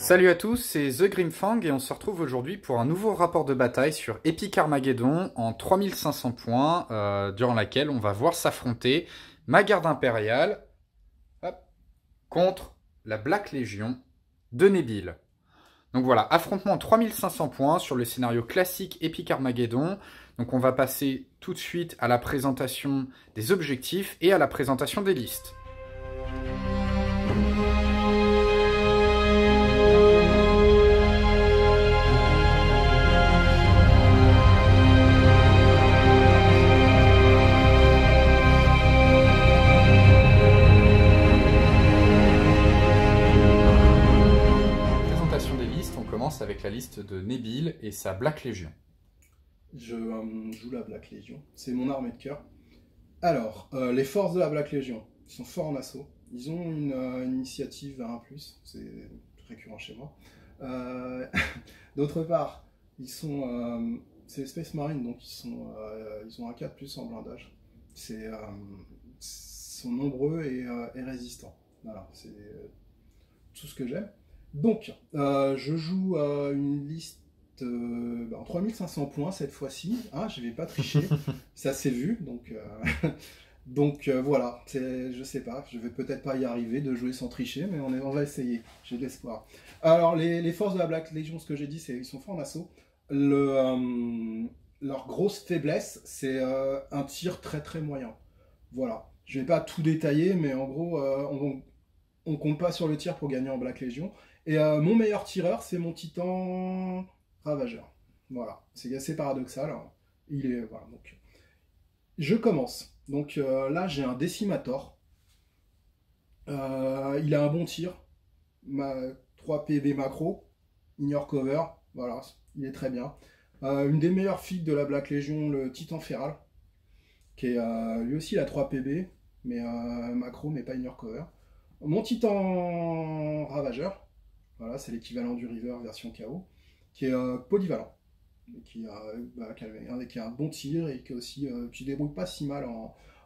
Salut à tous, c'est The Grimfang et on se retrouve aujourd'hui pour un nouveau rapport de bataille sur Epic Armageddon en 3500 points, durant laquelle on va voir s'affronter ma garde impériale contre la Black Legion de Nebil. Donc voilà, affrontement en 3500 points sur le scénario classique Epic Armageddon. Donc on va passer tout de suite à la présentation des objectifs et à la présentation des listes. Avec la liste de Nebil et sa Black Legion. Je joue la Black Legion, c'est mon armée de cœur. Alors, les forces de la Black Legion, ils sont forts en assaut. Ils ont une initiative à 1+, c'est récurrent chez moi. D'autre part, ils sont, c'est les Space Marines, donc ils ont un 4+ en blindage. Ils sont nombreux et résistants. Voilà, c'est tout ce que j'aime. Donc, je joue une liste en 3500 points cette fois-ci. Hein, je ne vais pas tricher, ça s'est vu. Donc, voilà, je sais pas, je vais peut-être pas y arriver de jouer sans tricher, mais on va essayer, j'ai de l'espoir. Alors, les forces de la Black Legion, ce que j'ai dit, c'est qu'ils sont forts en assaut. Leur grosse faiblesse, c'est un tir très très moyen. Voilà, je ne vais pas tout détailler, mais en gros, on compte pas sur le tir pour gagner en Black Legion. Et mon meilleur tireur, c'est mon Titan Ravageur. Voilà, c'est assez paradoxal. Hein. Voilà, donc, je commence. Donc là, j'ai un Decimator. Il a un bon tir. 3 PB macro. Ignore cover. Voilà, il est très bien. Une des meilleures filles de la Black Legion, le Titan Feral. Qui est, lui aussi, il a 3 PB. Mais macro, mais pas ignore cover. Mon Titan Ravageur. Voilà, c'est l'équivalent du River version KO, qui est polyvalent, qui a un bon tir et qui se débrouille pas si mal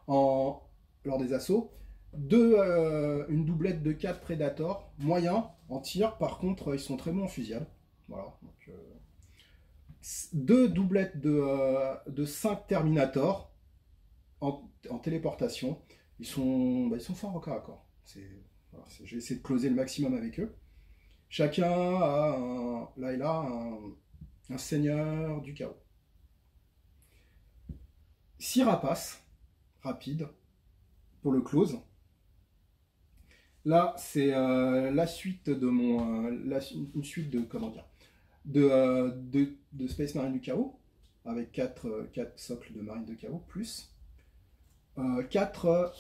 lors des assauts. Une doublette de 4 Predator, moyen en tir, par contre ils sont très bons en fusillade. Voilà, donc, 2 doublettes de 5 Terminator en téléportation. Ils sont forts au corps à corps. Voilà, je vais essayer de closer le maximum avec eux. Chacun a un seigneur du chaos. 6 rapaces rapides pour le close. Là, c'est la suite de une suite de de Space Marine du chaos avec 4 socles de Marine de chaos plus 4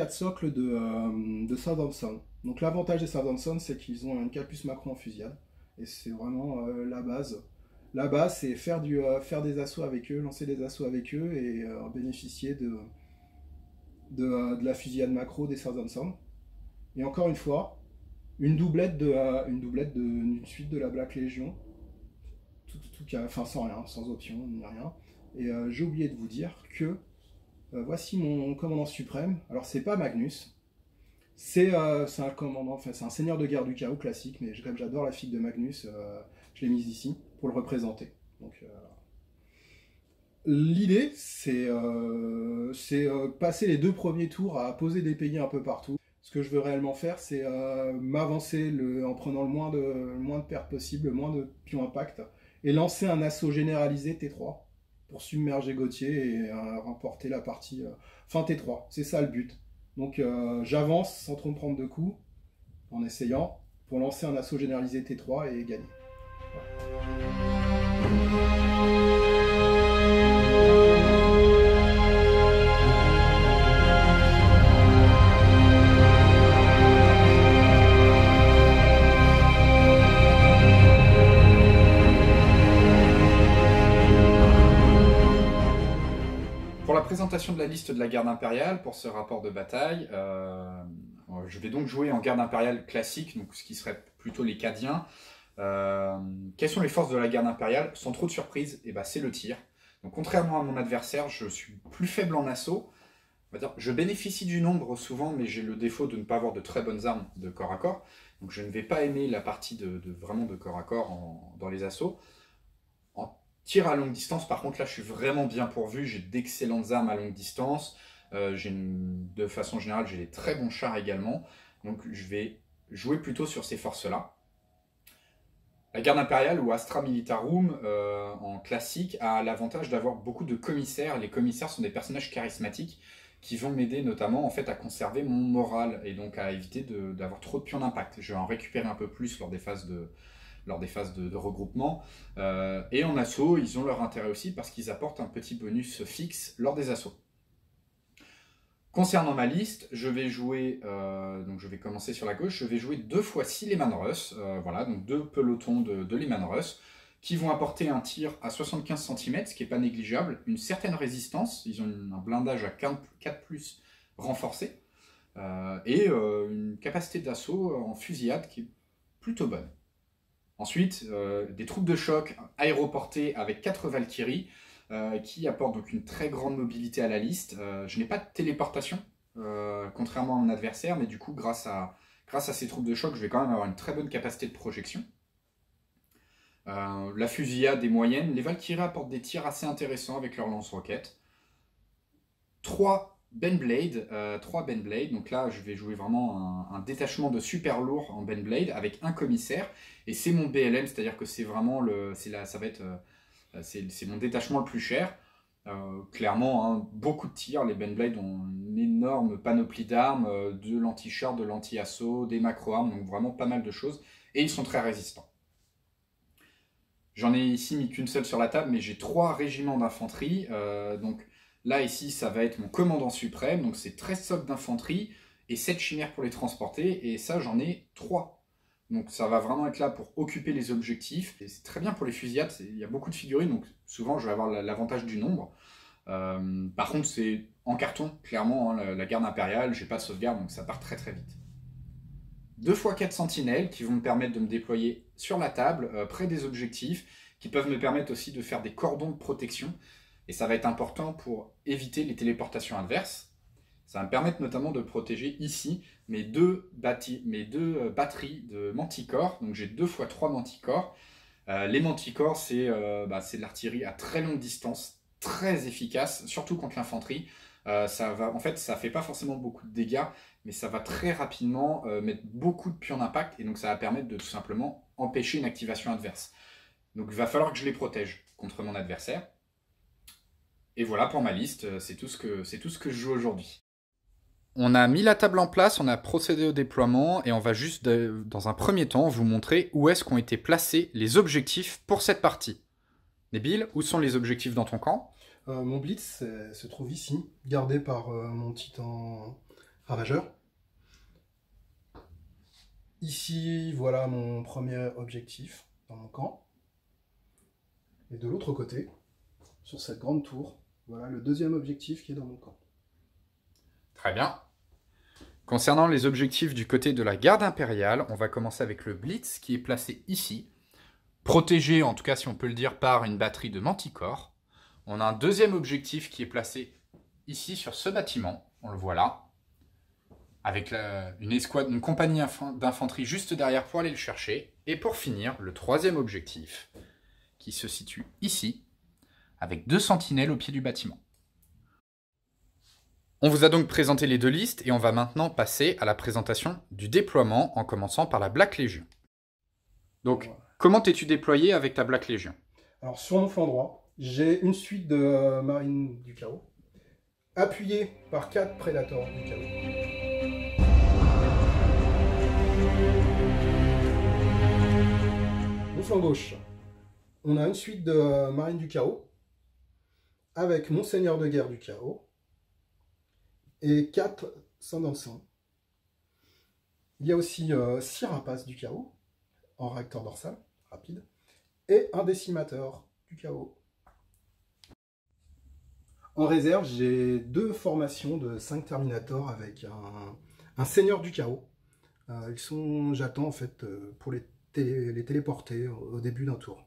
socles de Southampton. Donc l'avantage des Southampton, c'est qu'ils ont une 4+ macro en fusillade. Et c'est vraiment la base. La base, c'est faire des assauts avec eux, lancer des assauts avec eux et bénéficier de la fusillade macro des Southampton. Et encore une fois, une doublette d'une suite de la Black Legion. Enfin sans rien, sans option, ni rien. Et j'ai oublié de vous dire que voici mon commandant suprême. Alors c'est pas Magnus. C'est un commandant, enfin c'est un seigneur de guerre du chaos classique, mais comme j'adore la figue de Magnus, je l'ai mise ici pour le représenter. Donc l'idée, c'est passer les 2 premiers tours à poser des pays un peu partout. Ce que je veux réellement faire, c'est m'avancer en prenant le moins de pertes possible, le moins de pions impact, et lancer un assaut généralisé T3 pour submerger Gauthier et remporter la partie fin T3. C'est ça le but. Donc j'avance sans trop me prendre de coups, en essayant, pour lancer un assaut généralisé T3 et gagner. Voilà. Pour la présentation de la liste de la garde impériale, pour ce rapport de bataille, je vais donc jouer en garde impériale classique, donc ce qui serait plutôt les Cadiens. Quelles sont les forces de la garde impériale? Sans trop de surprise, c'est le tir. Donc contrairement à mon adversaire, je suis plus faible en assaut, on va dire, je bénéficie du nombre souvent, mais j'ai le défaut de ne pas avoir de très bonnes armes de corps à corps. Donc je ne vais pas aimer la partie vraiment de corps à corps dans les assauts. En tir à longue distance, par contre, là, je suis vraiment bien pourvu. J'ai d'excellentes armes à longue distance. De façon générale, j'ai des très bons chars également. Donc je vais jouer plutôt sur ces forces-là. La garde impériale ou Astra Militarum en classique a l'avantage d'avoir beaucoup de commissaires. Les commissaires sont des personnages charismatiques qui vont m'aider notamment en fait à conserver mon moral et donc à éviter d'avoir trop de pions d'impact. Je vais en récupérer un peu plus lors des phases de regroupement. Et en assaut, ils ont leur intérêt aussi parce qu'ils apportent un petit bonus fixe lors des assauts. Concernant ma liste, je vais jouer, donc je vais commencer sur la gauche, je vais jouer 2 fois 6 Leman Russ, voilà, donc 2 pelotons de Leman Russ, qui vont apporter un tir à 75 cm, ce qui n'est pas négligeable, une certaine résistance, ils ont un blindage à 4+, renforcé, et une capacité d'assaut en fusillade qui est plutôt bonne. Ensuite, des troupes de choc aéroportées avec 4 Valkyries, qui apportent donc une très grande mobilité à la liste. Je n'ai pas de téléportation, contrairement à mon adversaire, mais du coup, grâce à ces troupes de choc, je vais quand même avoir une très bonne capacité de projection. La fusillade est moyenne. Les Valkyries apportent des tirs assez intéressants avec leurs lance-roquettes. 3 Benblade, donc là je vais jouer vraiment un détachement de super lourd en Benblade avec un commissaire, et c'est mon BLM, c'est-à-dire que c'est vraiment c'est mon détachement le plus cher. Clairement, hein, beaucoup de tirs, les Benblade ont une énorme panoplie d'armes, de l'anti-char, de l'anti-assaut, des macro-armes, donc vraiment pas mal de choses, et ils sont très résistants. J'en ai ici mis qu'une seule sur la table, mais j'ai 3 régiments d'infanterie, donc là, ici, ça va être mon commandant suprême, donc c'est 13 socs d'infanterie et 7 chimères pour les transporter, et ça, j'en ai 3. Donc ça va vraiment être là pour occuper les objectifs, et c'est très bien pour les fusillades, il y a beaucoup de figurines, donc souvent je vais avoir l'avantage du nombre. Par contre, c'est en carton, clairement, hein, la garde impériale, j'ai pas de sauvegarde, donc ça part très très vite. 2 fois 4 sentinelles qui vont me permettre de me déployer sur la table, près des objectifs, qui peuvent me permettre aussi de faire des cordons de protection. Et ça va être important pour éviter les téléportations adverses. Ça va me permettre notamment de protéger ici mes deux batteries de manticore. Donc j'ai 2 fois 3 manticores. Les manticores, c'est de l'artillerie à très longue distance, très efficace, surtout contre l'infanterie. En fait, ça fait pas forcément beaucoup de dégâts, mais ça va très rapidement mettre beaucoup de pions d'impact, et donc ça va permettre de tout simplement empêcher une activation adverse. Donc il va falloir que je les protège contre mon adversaire. Et voilà pour ma liste, c'est tout ce que je joue aujourd'hui. On a mis la table en place, on a procédé au déploiement, et on va juste, dans un premier temps, vous montrer où est-ce qu'ont été placés les objectifs pour cette partie. Nabil, où sont les objectifs dans ton camp? Mon blitz se trouve ici, gardé par mon titan ravageur. Ici, voilà mon premier objectif dans mon camp. Et de l'autre côté, sur cette grande tour, voilà le deuxième objectif qui est dans mon camp. Très bien. Concernant les objectifs du côté de la garde impériale, on va commencer avec le Blitz qui est placé ici, protégé, en tout cas si on peut le dire, par une batterie de manticore. On a un deuxième objectif qui est placé ici sur ce bâtiment, on le voit là, avec une compagnie d'infanterie juste derrière pour aller le chercher. Et pour finir, le troisième objectif qui se situe ici, avec 2 sentinelles au pied du bâtiment. On vous a donc présenté les 2 listes et on va maintenant passer à la présentation du déploiement en commençant par la Black Legion. Donc, comment t'es-tu déployé avec ta Black Legion? Alors sur mon flanc droit, j'ai une suite de marines du chaos, appuyée par 4 prédateurs du chaos. Mon flanc gauche, on a une suite de marines du chaos, avec mon seigneur de guerre du chaos, et 4 sang dans le sang. Il y a aussi 6 rapaces du chaos, en réacteur dorsal, rapide, et un décimateur du chaos. En réserve, j'ai 2 formations de 5 Terminators avec un seigneur du chaos. J'attends en fait pour les téléporter au début d'un tour.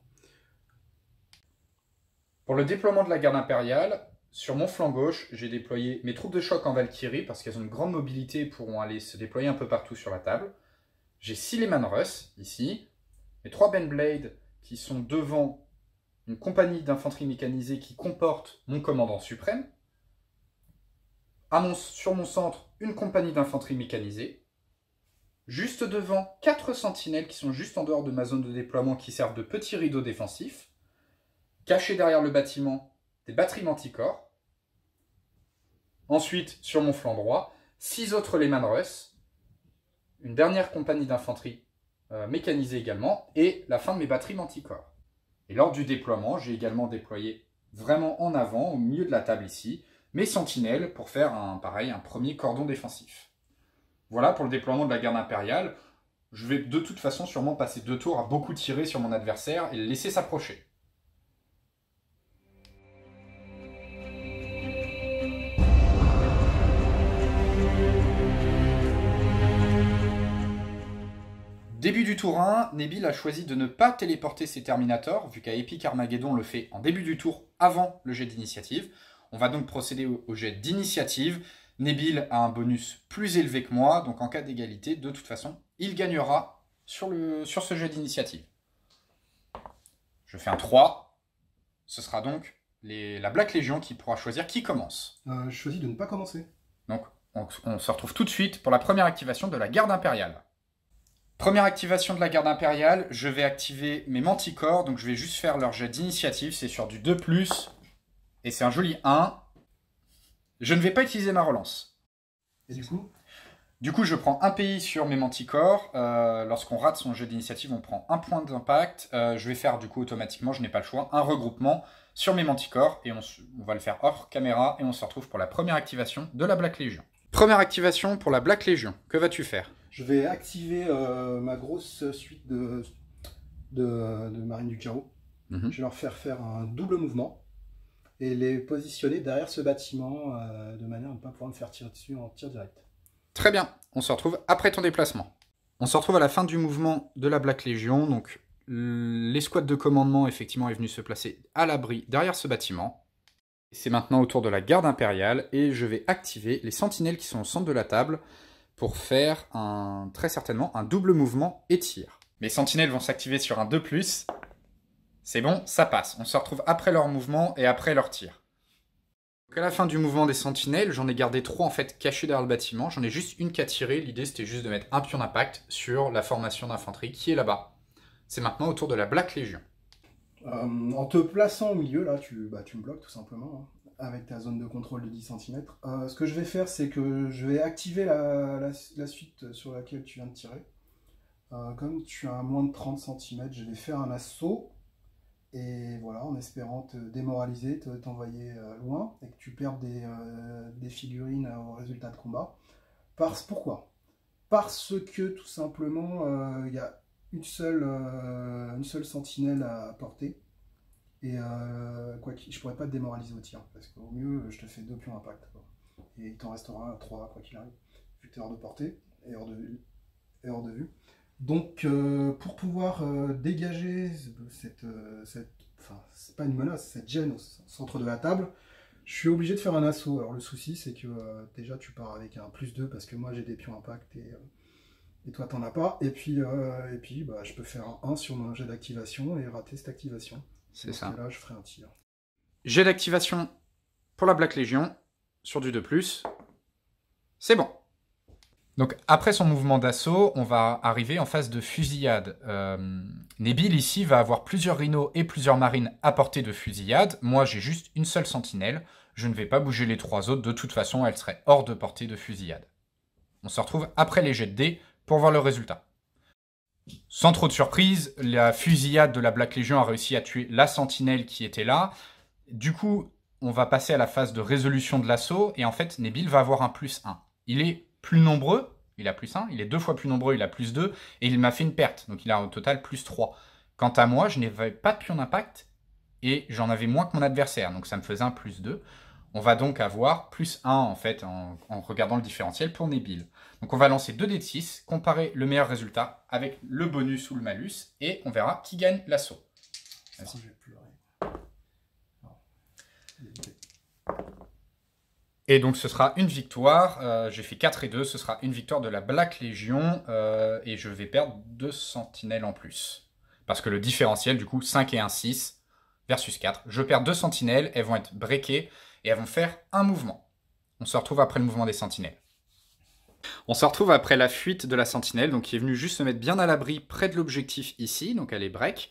Pour le déploiement de la garde impériale, sur mon flanc gauche, j'ai déployé mes troupes de choc en Valkyrie parce qu'elles ont une grande mobilité et pourront aller se déployer un peu partout sur la table. J'ai 6 Lehman Russ ici, mes 3 Benblade qui sont devant une compagnie d'infanterie mécanisée qui comporte mon commandant suprême. Sur mon centre, une compagnie d'infanterie mécanisée. Juste devant, 4 sentinelles qui sont juste en dehors de ma zone de déploiement qui servent de petits rideaux défensifs. Cachés derrière le bâtiment, des batteries manticore. Ensuite, sur mon flanc droit, 6 autres Lehman Russ, une dernière compagnie d'infanterie mécanisée également, et la fin de mes batteries manticore. Et lors du déploiement, j'ai également déployé vraiment en avant, au milieu de la table ici, mes sentinelles pour faire un premier cordon défensif. Voilà pour le déploiement de la garde impériale. Je vais de toute façon sûrement passer 2 tours à beaucoup tirer sur mon adversaire et le laisser s'approcher. Début du tour 1, Nebbil a choisi de ne pas téléporter ses Terminators, vu qu'à Epic Armageddon on le fait en début du tour avant le jet d'initiative. On va donc procéder au jet d'initiative. Nebbil a un bonus plus élevé que moi, donc en cas d'égalité, de toute façon, il gagnera sur ce jet d'initiative. Je fais un 3. Ce sera donc la Black Legion qui pourra choisir qui commence. Je choisis de ne pas commencer. Donc on se retrouve tout de suite pour la première activation de la garde impériale. Première activation de la garde impériale, je vais activer mes manticores, donc je vais juste faire leur jet d'initiative, c'est sur du 2+, et c'est un joli 1. Je ne vais pas utiliser ma relance. Et du coup ? Du coup, je prends un pays sur mes manticores. Lorsqu'on rate son jet d'initiative, on prend un point d'impact. Je vais faire du coup automatiquement, je n'ai pas le choix, un regroupement sur mes manticores, et on va le faire hors caméra, et on se retrouve pour la première activation de la Black Legion. Première activation pour la Black Legion, que vas-tu faire ? Je vais activer ma grosse suite de marines du chaos. Je vais leur faire un double mouvement et les positionner derrière ce bâtiment de manière à ne pas pouvoir me faire tirer dessus en tir direct. Très bien, on se retrouve après ton déplacement. On se retrouve à la fin du mouvement de la Black Legion. Donc l'escouade de commandement effectivement est venue se placer à l'abri derrière ce bâtiment. C'est maintenant au tour de la garde impériale et je vais activer les sentinelles qui sont au centre de la table pour faire très certainement un double mouvement et tir. Mes sentinelles vont s'activer sur un 2+. C'est bon, ça passe. On se retrouve après leur mouvement et après leur tir. Donc à la fin du mouvement des sentinelles, j'en ai gardé 3 en fait cachés derrière le bâtiment. J'en ai juste une qu'à tirer. L'idée c'était juste de mettre un pion d'impact sur la formation d'infanterie qui est là-bas. C'est maintenant au tour de la Black Legion. En te plaçant au milieu, là, tu me bloques tout simplement, hein, avec ta zone de contrôle de 10 cm. Ce que je vais faire, c'est que je vais activer la suite sur laquelle tu viens de tirer. Comme tu as moins de 30 cm, je vais faire un assaut. Et voilà, en espérant te démoraliser, t'envoyer loin, et que tu perdes des figurines au résultat de combat. Pourquoi? Parce que tout simplement, il y a une seule sentinelle à porter. Et je pourrais pas te démoraliser au tir, parce qu'au mieux, je te fais 2 pions impact. Quoi. Et il t'en restera 3, quoi qu'il arrive, vu que tu es hors de portée et hors de vue. Donc, pour pouvoir dégager c'est pas une menace, cette gêne au centre de la table, je suis obligé de faire un assaut. Alors, le souci, c'est que déjà, tu pars avec un +2 parce que moi, j'ai des pions impact et toi, t'en as pas. Et puis je peux faire un 1 sur mon jet d'activation et rater cette activation. C'est ça. Là, je ferai un tir. Jet d'activation pour la Black Legion sur du 2+. C'est bon. Donc après son mouvement d'assaut, on va arriver en phase de fusillade. Nebbil ici va avoir plusieurs rhinos et plusieurs marines à portée de fusillade. Moi j'ai juste une seule sentinelle. Je ne vais pas bouger les 3 autres. De toute façon, elles seraient hors de portée de fusillade. On se retrouve après les jets de dés pour voir le résultat. Sans trop de surprise, la fusillade de la Black Legion a réussi à tuer la sentinelle qui était là. Du coup, on va passer à la phase de résolution de l'assaut. Et en fait, Nebbil va avoir un +1. Il est plus nombreux, il a +1, il est 2 fois plus nombreux, il a +2, et il m'a fait une perte, donc il a au total +3. Quant à moi, je n'avais pas de pion d'impact, et j'en avais moins que mon adversaire, donc ça me faisait un +2. On va donc avoir +1 en fait, en regardant le différentiel pour Nebbil. Donc on va lancer 2 dés de 6, comparer le meilleur résultat avec le bonus ou le malus, et on verra qui gagne l'assaut. Je vais pleurer. Non. Et donc ce sera une victoire, j'ai fait 4 et 2, ce sera une victoire de la Black Legion, et je vais perdre 2 sentinelles en plus. Parce que le différentiel, du coup, 5 et 1, 6 versus 4. Je perds 2 sentinelles, elles vont être breakées, et elles vont faire un mouvement. On se retrouve après le mouvement des sentinelles. On se retrouve après la fuite de la sentinelle, donc qui est venue juste se mettre bien à l'abri près de l'objectif ici, donc elle est break.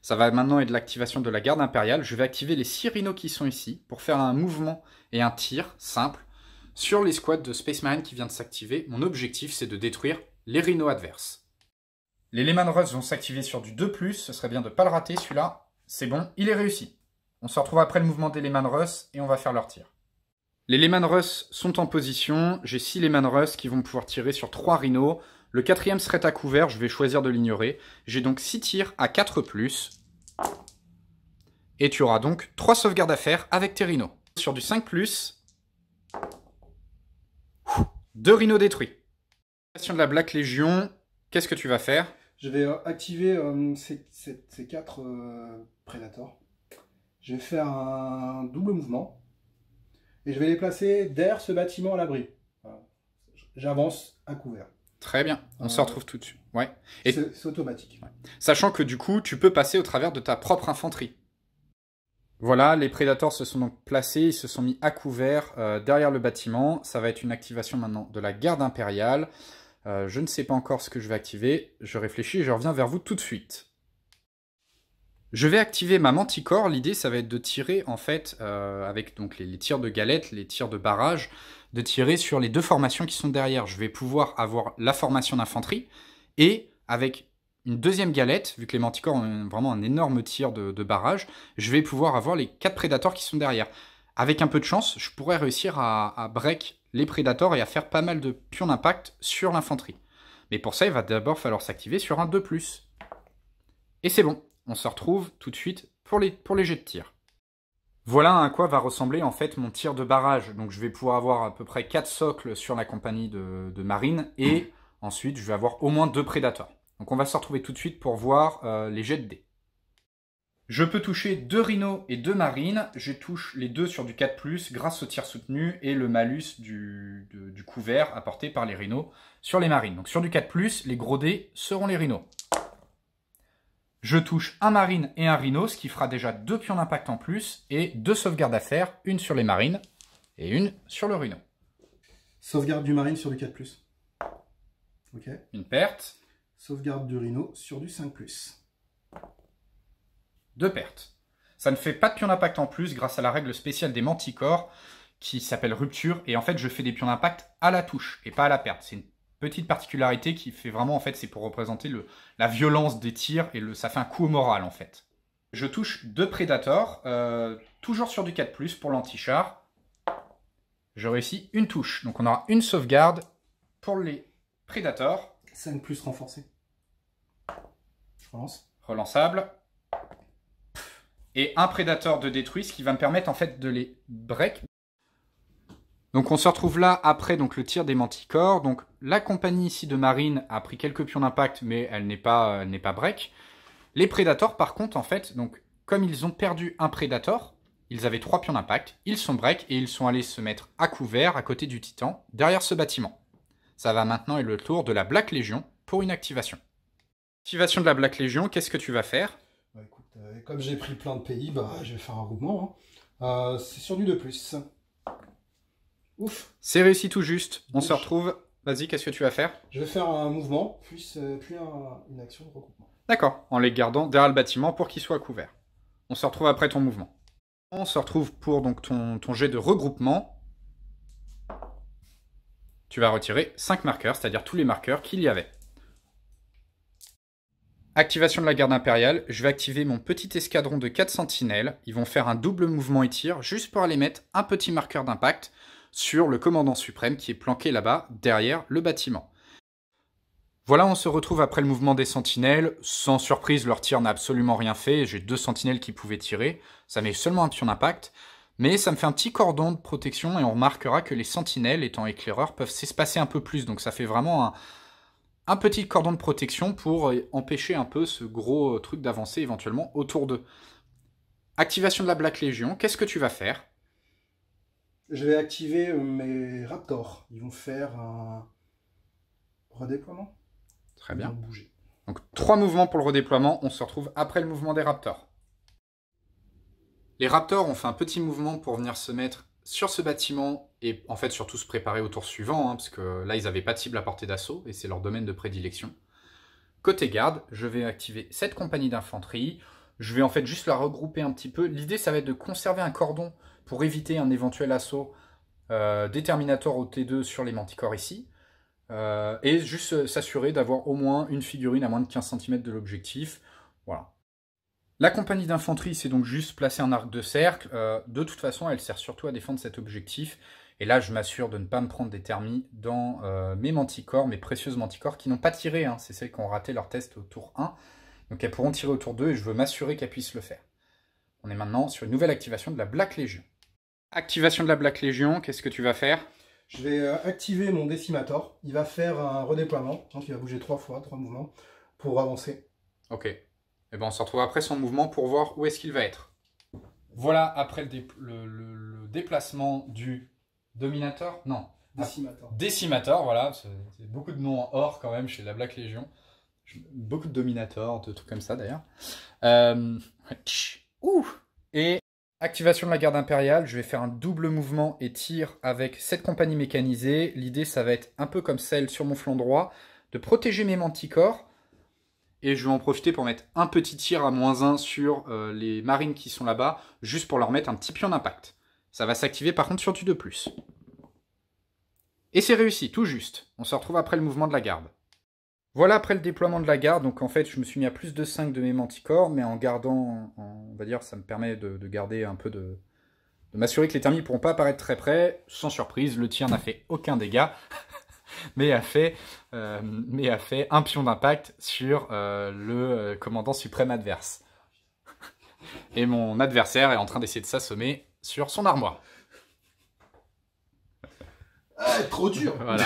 Ça va maintenant être l'activation de la garde impériale. Je vais activer les 6 rhinos qui sont ici pour faire un mouvement et un tir simple sur les squads de Space Marine qui vient de s'activer. Mon objectif, c'est de détruire les rhinos adverses. Les Lehman Russ vont s'activer sur du 2+, ce serait bien de ne pas le rater celui-là. C'est bon, il est réussi. On se retrouve après le mouvement des Lehman Russ et on va faire leur tir. Les Lehman Russ sont en position. J'ai 6 Lehman Russ qui vont pouvoir tirer sur 3 rhinos. Le 4e serait à couvert, je vais choisir de l'ignorer. J'ai donc 6 tirs à 4+. Et tu auras donc 3 sauvegardes à faire avec tes rhinos. Sur du 5+, 2 rhinos détruits. De la Black Legion, qu'est-ce que tu vas faire? Je vais activer ces 4 Predators. Je vais faire un double mouvement. Et je vais les placer derrière ce bâtiment à l'abri. Voilà. J'avance à couvert. Très bien, on se retrouve tout de suite. Ouais. C'est automatique. Ouais. Sachant que du coup, tu peux passer au travers de ta propre infanterie. Voilà, les Predators se sont donc placés, ils se sont mis à couvert derrière le bâtiment. Ça va être une activation maintenant de la garde impériale. Je ne sais pas encore ce que je vais activer. Je réfléchis et je reviens vers vous tout de suite. Je vais activer ma Manticore. L'idée, ça va être de tirer, en fait, avec donc les tirs de galette, les tirs de barrage, de tirer sur les 2 formations qui sont derrière. Je vais pouvoir avoir la formation d'infanterie et avec une deuxième galette, vu que les Manticores ont vraiment un énorme tir de barrage, je vais pouvoir avoir les 4 Predators qui sont derrière. Avec un peu de chance, je pourrais réussir à break les Predators et à faire pas mal de pions d'impact sur l'infanterie. Mais pour ça, il va d'abord falloir s'activer sur un 2+. Et c'est bon, on se retrouve tout de suite pour les jets de tir. Voilà à quoi va ressembler en fait mon tir de barrage. Donc je vais pouvoir avoir à peu près 4 socles sur la compagnie de marine et ensuite je vais avoir au moins 2 Predators. Donc on va se retrouver tout de suite pour voir les jets de dés. Je peux toucher 2 rhinos et 2 marines. Je touche les 2 sur du 4+, grâce au tir soutenu et le malus du couvert apporté par les rhinos sur les marines. Donc sur du 4+, les gros dés seront les rhinos. Je touche un marine et un rhino, ce qui fera déjà 2 pions d'impact en plus et 2 sauvegardes à faire, une sur les marines et une sur le rhino. Sauvegarde du marine sur du 4+. Ok. Une perte. Sauvegarde du rhino sur du 5+. 2 pertes. Ça ne fait pas de pions d'impact en plus grâce à la règle spéciale des Manticores qui s'appelle rupture. Et en fait, je fais des pions d'impact à la touche et pas à la perte. C'est une petite particularité qui fait vraiment, en fait, c'est pour représenter la violence des tirs et ça fait un coup au moral, en fait. Je touche 2 Predators, toujours sur du 4+, pour l'anti-char. Je réussis une touche. Donc on aura une sauvegarde pour les Predators. 5+ renforcé. Je relance. Relançable. Et un Predator de détruit, ce qui va me permettre en fait de les break. Donc on se retrouve là après donc, le tir des Manticores. Donc la compagnie ici de marine a pris quelques pions d'impact, mais elle n'est pas break. Les Predators par contre, en fait, donc, comme ils ont perdu un Predator, ils avaient 3 pions d'impact, ils sont break et ils sont allés se mettre à couvert à côté du Titan, derrière ce bâtiment. Ça va maintenant être le tour de la Black Legion pour une activation. Activation de la Black Legion, qu'est-ce que tu vas faire? Bah, écoute, comme j'ai pris plein de pays, bah, je vais faire un regroupement. Hein. C'est sur du 2+. Ouf. C'est réussi tout juste. On se retrouve. Vas-y, qu'est-ce que tu vas faire? Je vais faire un mouvement, puis une action de regroupement. D'accord, en les gardant derrière le bâtiment pour qu'ils soient couverts. On se retrouve après ton mouvement. On se retrouve pour donc, ton jet de regroupement. Tu vas retirer 5 marqueurs, c'est-à-dire tous les marqueurs qu'il y avait. Activation de la garde impériale. Je vais activer mon petit escadron de 4 sentinelles. Ils vont faire un double mouvement et tir, juste pour aller mettre un petit marqueur d'impact sur le commandant suprême qui est planqué là-bas, derrière le bâtiment. Voilà, on se retrouve après le mouvement des sentinelles. Sans surprise, leur tir n'a absolument rien fait. J'ai 2 sentinelles qui pouvaient tirer. Ça met seulement un pion d'impact. Mais ça me fait un petit cordon de protection et on remarquera que les sentinelles, étant éclaireurs, peuvent s'espacer un peu plus. Donc ça fait vraiment un petit cordon de protection pour empêcher un peu ce gros truc d'avancer éventuellement autour d'eux. Activation de la Black Legion, qu'est-ce que tu vas faire? Je vais activer mes Raptors. Ils vont faire un redéploiement. Très bien. Ils vont bouger. Donc 3 mouvements pour le redéploiement, on se retrouve après le mouvement des Raptors. Les Raptors ont fait un petit mouvement pour venir se mettre sur ce bâtiment et en fait surtout se préparer au tour suivant, parce que là ils n'avaient pas de cible à portée d'assaut et c'est leur domaine de prédilection. Côté garde, je vais activer cette compagnie d'infanterie, je vais en fait juste la regrouper un petit peu. L'idée ça va être de conserver un cordon pour éviter un éventuel assaut Déterminator au T2 sur les manticores ici. Et juste s'assurer d'avoir au moins une figurine à moins de 15 cm de l'objectif. Voilà. La compagnie d'infanterie, c'est donc juste placer un arc de cercle. De toute façon, elle sert surtout à défendre cet objectif. Et là, je m'assure de ne pas me prendre des thermies dans mes manticores, mes précieuses manticores qui n'ont pas tiré. Hein. C'est celles qui ont raté leur test au tour 1. Donc elles pourront tirer au tour 2 et je veux m'assurer qu'elles puissent le faire. On est maintenant sur une nouvelle activation de la Black Legion. Activation de la Black Legion, qu'est-ce que tu vas faire? Je vais activer mon Decimator. Il va faire un redéploiement. Donc il va bouger 3 fois, 3 mouvements, pour avancer. Ok. Et ben on se retrouve après son mouvement pour voir où est-ce qu'il va être. Voilà, après le déplacement du Dominator. Non. Decimator. Decimator, voilà. C'est beaucoup de noms en or quand même chez la Black Legion. Beaucoup de Dominator, de trucs comme ça d'ailleurs. Et activation de la garde impériale, je vais faire un double mouvement et tir avec cette compagnie mécanisée. L'idée, ça va être un peu comme celle sur mon flanc droit, de protéger mes manticores. Et je vais en profiter pour mettre un petit tir à -1 sur les marines qui sont là-bas, juste pour leur mettre un petit pion d'impact. Ça va s'activer par contre sur du 2+. Et c'est réussi, tout juste. On se retrouve après le mouvement de la garde. Voilà après le déploiement de la garde, donc en fait je me suis mis à plus de 5 de mes manticores, mais en gardant, on va dire, ça me permet de garder un peu de m'assurer que les thermies ne pourront pas apparaître très près. Sans surprise, le tir n'a fait aucun dégât. mais a fait un pion d'impact sur le commandant suprême adverse. Et mon adversaire est en train d'essayer de s'assommer sur son armoire. Ah, trop dur. Voilà.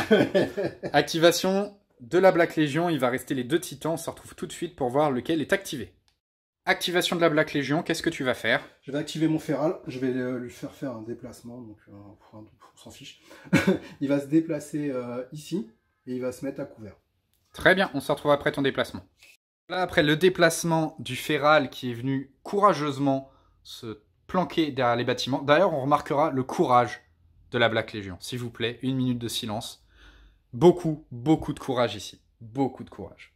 Activation de la Black Legion, il va rester les 2 titans, on se retrouve tout de suite pour voir lequel est activé. Activation de la Black Legion, qu'est-ce que tu vas faire? Je vais activer mon Feral, je vais lui faire un déplacement, donc on s'en fiche. Il va se déplacer ici, et il va se mettre à couvert. Très bien, on se retrouve après ton déplacement. Là, après le déplacement du Feral qui est venu courageusement se planquer derrière les bâtiments. D'ailleurs, on remarquera le courage de la Black Legion. S'il vous plaît, 1 minute de silence. Beaucoup, beaucoup de courage ici. Beaucoup de courage.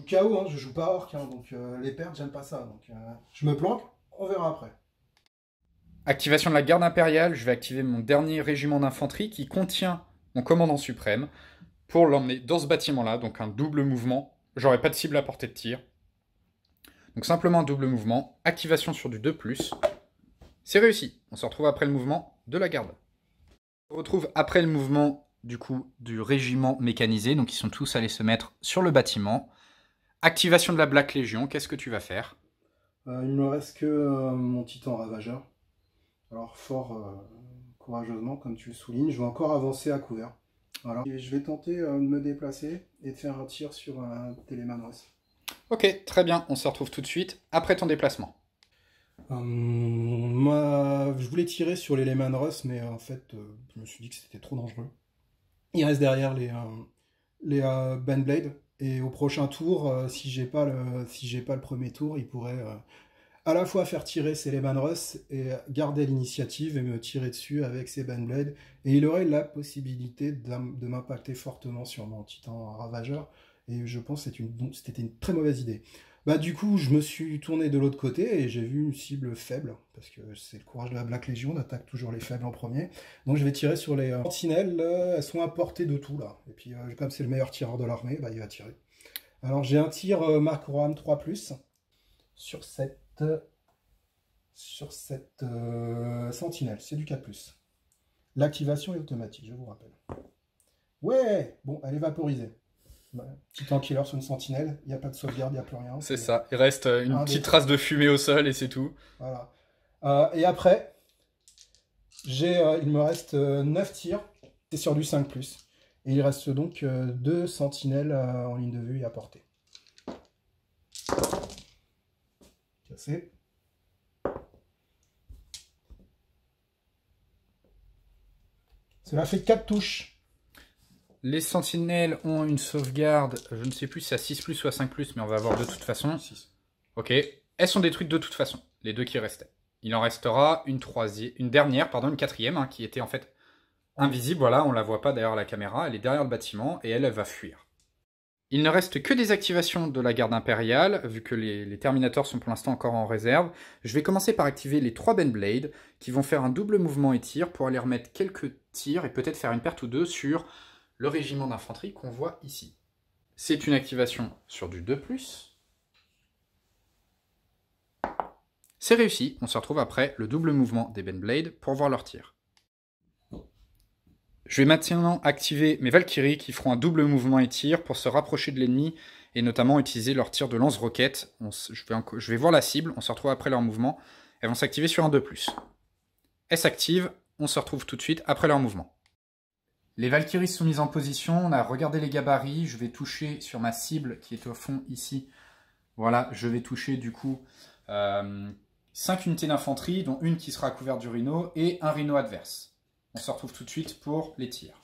KO, hein, je joue pas orc, hein, donc les pertes, j'aime pas ça. Donc je me planque, on verra après. Activation de la garde impériale, je vais activer mon dernier régiment d'infanterie qui contient mon commandant suprême pour l'emmener dans ce bâtiment-là, donc un double mouvement. J'aurai pas de cible à portée de tir. Donc simplement un double mouvement, activation sur du 2+. C'est réussi. On se retrouve après le mouvement de la garde. On se retrouve après le mouvement du coup du régiment mécanisé, donc ils sont tous allés se mettre sur le bâtiment. Activation de la Black Legion, qu'est-ce que tu vas faire? Il me reste que mon titan ravageur. Alors fort courageusement, comme tu le soulignes, je vais encore avancer à couvert. Voilà. Et je vais tenter de me déplacer et de faire un tir sur un Télémanos. Ok, très bien, on se retrouve tout de suite après ton déplacement. Je voulais tirer sur les Lehman Russ, mais en fait, je me suis dit que c'était trop dangereux. Il reste derrière les Bandblade. Et au prochain tour, si j'ai pas le premier tour, il pourrait à la fois faire tirer ses Lehman Russ et garder l'initiative et me tirer dessus avec ses Bandblade. Et il aurait la possibilité de m'impacter fortement sur mon Titan Ravageur. Et je pense que c'était une très mauvaise idée. Bah du coup, je me suis tourné de l'autre côté et j'ai vu une cible faible, parce que c'est le courage de la Black Legion, d'attaquer toujours les faibles en premier. Donc je vais tirer sur les sentinelles, elles sont à portée de tout là. Et puis comme c'est le meilleur tireur de l'armée, bah, il va tirer. Alors j'ai un tir Mark Roham 3+, sur cette sentinelle, c'est du 4+. L'activation est automatique, je vous rappelle. Ouais, bon, elle est vaporisée. Titan killer sur une sentinelle, il n'y a pas de sauvegarde, il n'y a plus rien. C'est ça, il reste une petite trace de fumée au sol et c'est tout. Voilà. Et après, il me reste 9 tirs, c'est sur du 5+. Et il reste donc 2 sentinelles en ligne de vue et à portée. Cassé. Cela fait 4 touches. Les sentinelles ont une sauvegarde, je ne sais plus si c'est à 6+, ou à 5+, mais on va voir de toute façon. 6. Ok, elles sont détruites de toute façon, les deux qui restaient. Il en restera une dernière, une quatrième, hein, qui était en fait invisible. Voilà, on la voit pas derrière la caméra, elle est derrière le bâtiment et elle va fuir. Il ne reste que des activations de la garde impériale, vu que les Terminators sont pour l'instant encore en réserve. Je vais commencer par activer les 3 Benblade, qui vont faire un double mouvement et tir pour aller remettre quelques tirs et peut-être faire une perte ou deux sur le régiment d'infanterie qu'on voit ici. C'est une activation sur du 2+. C'est réussi, on se retrouve après le double mouvement des Benblade pour voir leur tir. Je vais maintenant activer mes Valkyries qui feront un double mouvement et tir pour se rapprocher de l'ennemi et notamment utiliser leur tir de lance-roquettes. Je vais voir la cible, on se retrouve après leur mouvement. Elles vont s'activer sur un 2+. Elles s'activent, on se retrouve tout de suite après leur mouvement. Les Valkyries sont mises en position, on a regardé les gabarits, je vais toucher sur ma cible qui est au fond ici. Voilà, je vais toucher du coup 5 unités d'infanterie, dont une qui sera couverte du rhino et un rhino adverse. On se retrouve tout de suite pour les tirs.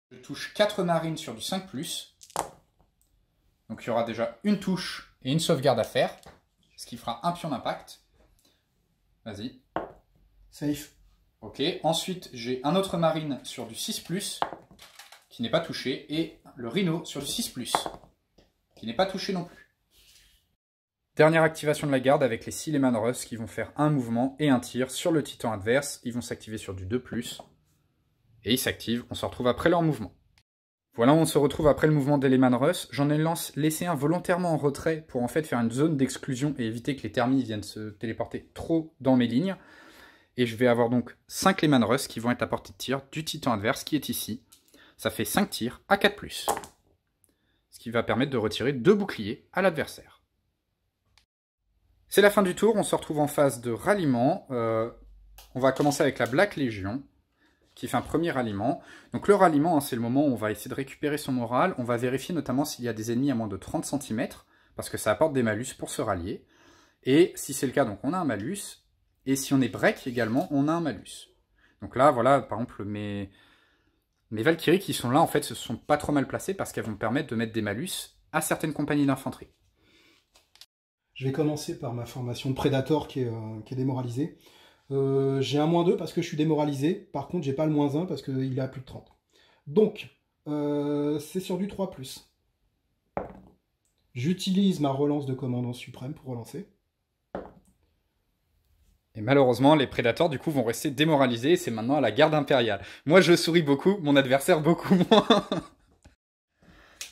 Je touche 4 marines sur du 5+. Donc il y aura déjà une touche et une sauvegarde à faire, ce qui fera un pion d'impact. Vas-y. Safe. Ok, ensuite j'ai un autre marine sur du 6+, qui n'est pas touché, et le rhino sur du 6+, qui n'est pas touché non plus. Dernière activation de la garde avec les 6 Lehman Russ qui vont faire un mouvement et un tir sur le titan adverse. Ils vont s'activer sur du 2+, et ils s'activent, on se retrouve après leur mouvement. Voilà, on se retrouve après le mouvement des Lehman Russ. J'en ai laissé un volontairement en retrait pour en fait faire une zone d'exclusion et éviter que les thermis viennent se téléporter trop dans mes lignes. Et je vais avoir donc 5 Lehman Russ qui vont être à portée de tir du titan adverse qui est ici. Ça fait 5 tirs à 4+. Ce qui va permettre de retirer 2 boucliers à l'adversaire. C'est la fin du tour, on se retrouve en phase de ralliement. On va commencer avec la Black Legion qui fait un premier ralliement. Donc le ralliement, hein, c'est le moment où on va essayer de récupérer son moral. On va vérifier notamment s'il y a des ennemis à moins de 30 cm parce que ça apporte des malus pour se rallier. Et si c'est le cas, donc on a un malus. Et si on est break également, on a un malus. Donc là, voilà, par exemple, mes Valkyries qui sont là, en fait, se sont pas trop mal placées parce qu'elles vont permettre de mettre des malus à certaines compagnies d'infanterie. Je vais commencer par ma formation de Predator qui est démoralisée. J'ai un -2 parce que je suis démoralisé. Par contre, j'ai pas le -1 parce qu'il est à plus de 30. Donc, c'est sur du 3+. J'utilise ma relance de commandant suprême pour relancer. Et malheureusement, les prédateurs, du coup, vont rester démoralisés et c'est maintenant à la garde impériale. Moi, je souris beaucoup, mon adversaire beaucoup moins.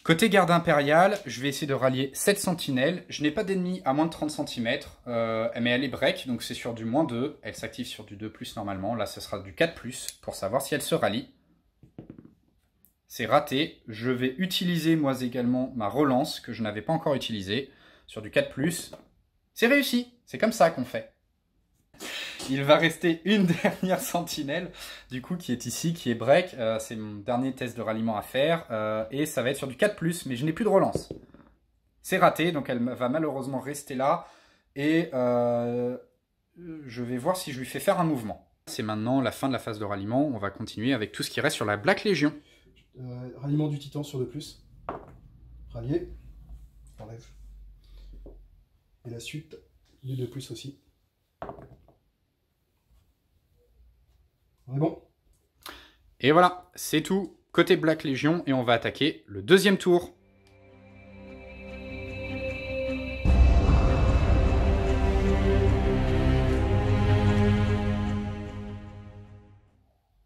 Côté garde impériale, je vais essayer de rallier 7 sentinelles. Je n'ai pas d'ennemis à moins de 30 cm, mais elle est break, donc c'est sur du -2. Elle s'active sur du 2+, normalement. Là, ce sera du 4+, pour savoir si elle se rallie. C'est raté. Je vais utiliser, moi également, ma relance, que je n'avais pas encore utilisée, sur du 4+. C'est réussi. C'est comme ça qu'on fait. Il va rester une dernière sentinelle, du coup, qui est ici, qui est break. C'est mon dernier test de ralliement à faire. Et ça va être sur du 4+, mais je n'ai plus de relance. C'est raté, donc elle va malheureusement rester là. Et je vais voir si je lui fais faire un mouvement. C'est maintenant la fin de la phase de ralliement. On va continuer avec tout ce qui reste sur la Black Legion. Ralliement du titan sur 2+. Rallier. J'enlève. Et la suite du 2+ aussi. On est bon. Et voilà, c'est tout côté Black Legion et on va attaquer le deuxième tour.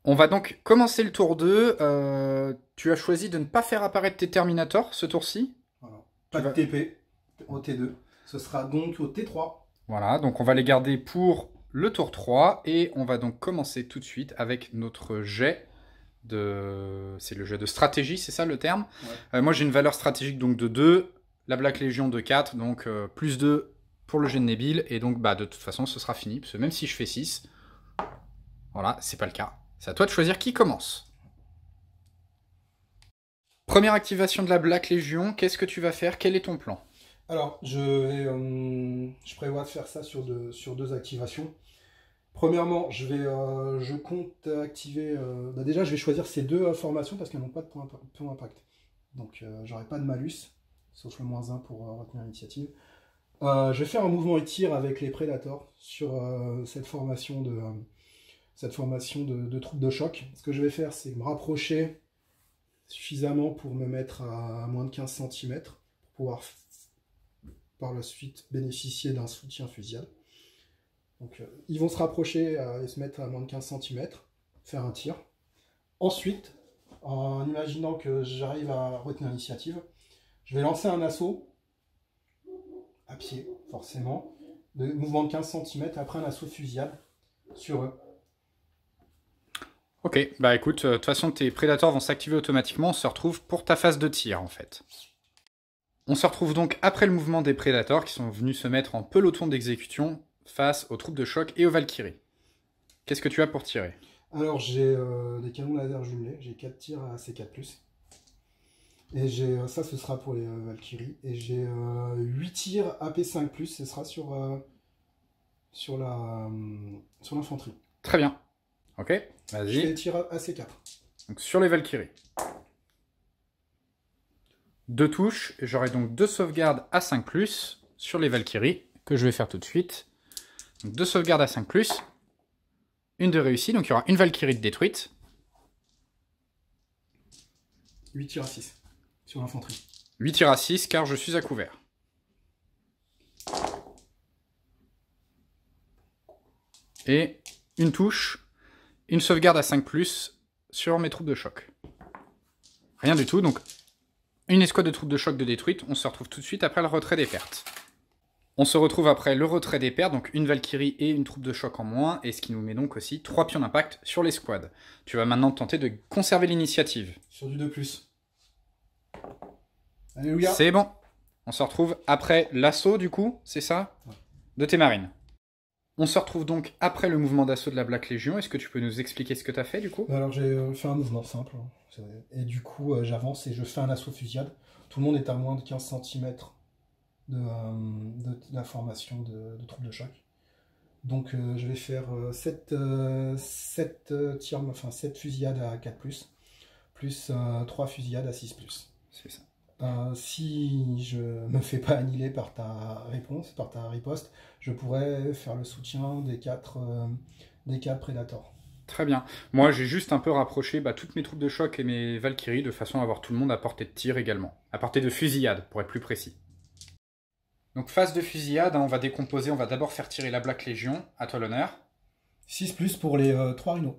On va donc commencer le tour 2. Tu as choisi de ne pas faire apparaître tes Terminators ce tour-ci. Voilà. Pas de TP au T2. Ce sera donc au T3. Voilà, donc on va les garder pour le tour 3 et on va donc commencer tout de suite avec notre jet de... C'est le jet de stratégie, c'est ça le terme? Ouais. Moi j'ai une valeur stratégique donc de 2, la Black Legion de 4, donc plus 2 pour le jet de Nebile et donc bah, de toute façon ce sera fini, parce que même si je fais 6, voilà, c'est pas le cas. C'est à toi de choisir qui commence. Première activation de la Black Legion, qu'est-ce que tu vas faire? Quel est ton plan? Alors, je prévois de faire ça sur deux activations. Premièrement, je compte activer... déjà, je vais choisir ces deux formations parce qu'elles n'ont pas de point impact. Donc, j'aurai pas de malus, sauf le -1 pour retenir l'initiative. Je vais faire un mouvement étire avec les Predators sur cette formation de troupes de choc. Ce que je vais faire, c'est me rapprocher suffisamment pour me mettre à moins de 15 cm, pour pouvoir par la suite bénéficier d'un soutien fusillade. Donc ils vont se rapprocher et se mettre à moins de 15 cm, faire un tir. Ensuite, en imaginant que j'arrive à retenir l'initiative, je vais lancer un assaut à pied, forcément, de mouvement de 15 cm, après un assaut fusillade sur eux. Ok, bah écoute, de toute façon tes prédateurs vont s'activer automatiquement, on se retrouve pour ta phase de tir en fait. On se retrouve donc après le mouvement des prédateurs qui sont venus se mettre en peloton d'exécution face aux troupes de choc et aux Valkyries. Qu'est-ce que tu as pour tirer? Alors j'ai des canons laser jumelés, j'ai 4 tirs à C4+. Et j'ai ça ce sera pour les Valkyries. Et j'ai 8 tirs AP5+, ce sera sur l'infanterie. Très bien. Ok, vas-y. Je fais des tirs à C4. Donc sur les Valkyries. 2 touches, et j'aurai donc 2 sauvegardes à 5+, sur les Valkyries, que je vais faire tout de suite. Donc 2 sauvegardes à 5+, une de réussie, donc il y aura une Valkyrie de détruite. 8 tirs à 6, sur l'infanterie. 8 tirs à 6, car je suis à couvert. Et une touche, une sauvegarde à 5+, sur mes troupes de choc. Rien du tout, donc une escouade de troupes de choc de détruite, on se retrouve tout de suite après le retrait des pertes. On se retrouve après le retrait des pertes, donc une Valkyrie et une troupe de choc en moins, et ce qui nous met donc aussi 3 pions d'impact sur l'escouade. Tu vas maintenant tenter de conserver l'initiative. Sur du 2+. Alléluia. C'est bon. On se retrouve après l'assaut du coup, c'est ça? Ouais. De tes marines. On se retrouve donc après le mouvement d'assaut de la Black Legion. Est-ce que tu peux nous expliquer ce que tu as fait du coup? Alors j'ai fait un mouvement simple, et du coup j'avance et je fais un assaut fusillade. Tout le monde est à moins de 15 cm de la formation de troupes de choc. Donc je vais faire 7 fusillades à 4+, plus 3 fusillades à 6+. C'est ça. Si je me fais pas annihiler par ta réponse, par ta riposte, je pourrais faire le soutien des 4 Predators. Très bien. Moi, j'ai juste un peu rapproché toutes mes troupes de choc et mes Valkyries de façon à avoir tout le monde à portée de tir également. À portée de fusillade, pour être plus précis. Donc, phase de fusillade, on va décomposer. On va d'abord faire tirer la Black Legion. À toi l'honneur. 6+ pour les 3 rhinos.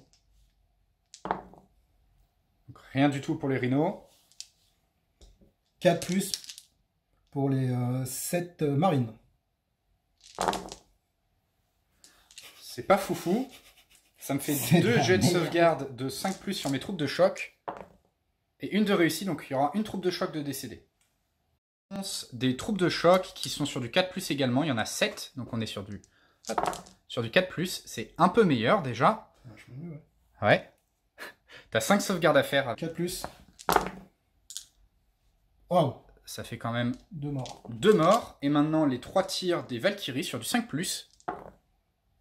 Donc, rien du tout pour les rhinos. 4+ pour les 7 marines. C'est pas foufou. Ça me fait 2 jets de sauvegarde de 5+ sur mes troupes de choc. Et une de réussie, donc il y aura une troupe de choc de décédé. Des troupes de choc qui sont sur du 4+ également. Il y en a 7, donc on est sur du 4+. C'est un peu meilleur déjà. Ouais. T'as 5 sauvegardes à faire. 4+. Wow. Ça fait quand même 2 morts. 2 morts. Et maintenant, les 3 tirs des Valkyries sur du 5+.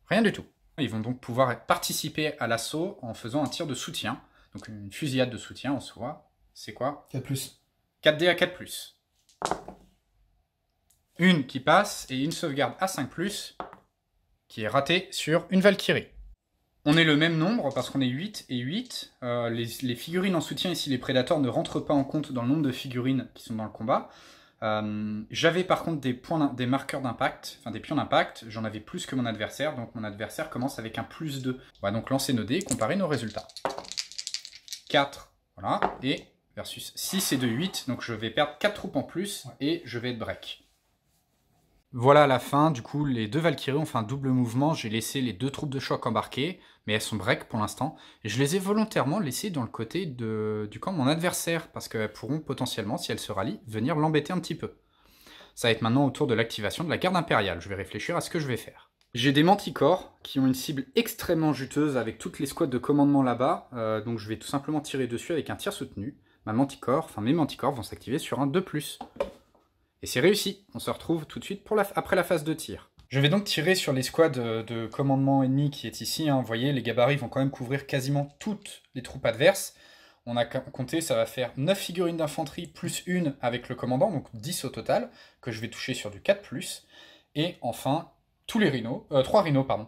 Rien du tout. Ils vont donc pouvoir participer à l'assaut en faisant un tir de soutien. Donc une fusillade de soutien en soi. C'est quoi? 4+. 4D à 4+. Une qui passe et une sauvegarde à 5+, qui est ratée sur une Valkyrie. On est le même nombre parce qu'on est 8 et 8. Les figurines en soutien ici, les prédateurs, ne rentrent pas en compte dans le nombre de figurines qui sont dans le combat. J'avais par contre des marqueurs d'impact, enfin des pions d'impact. J'en avais plus que mon adversaire, donc mon adversaire commence avec un +2. On va donc lancer nos dés et comparer nos résultats. 4, voilà, et versus 6 et 2, 8. Donc je vais perdre 4 troupes en plus et je vais être break. Voilà à la fin, du coup, les 2 Valkyries ont fait un double mouvement. J'ai laissé les 2 troupes de choc embarquées, mais elles sont break pour l'instant. Et je les ai volontairement laissées dans le côté du camp de mon adversaire, parce qu'elles pourront potentiellement, si elles se rallient, venir l'embêter un petit peu. Ça va être maintenant au tour de l'activation de la garde impériale. Je vais réfléchir à ce que je vais faire. J'ai des manticores qui ont une cible extrêmement juteuse avec toutes les squads de commandement là-bas. Donc je vais tout simplement tirer dessus avec un tir soutenu. Mes manticores vont s'activer sur un 2+. Et c'est réussi. On se retrouve tout de suite après la phase de tir. Je vais donc tirer sur l'escouade de commandement ennemi qui est ici. Hein. Vous voyez, les gabarits vont quand même couvrir quasiment toutes les troupes adverses. On a compté, ça va faire 9 figurines d'infanterie plus une avec le commandant, donc 10 au total, que je vais toucher sur du 4+. Et enfin, tous les rhinos, 3 rhinos, pardon.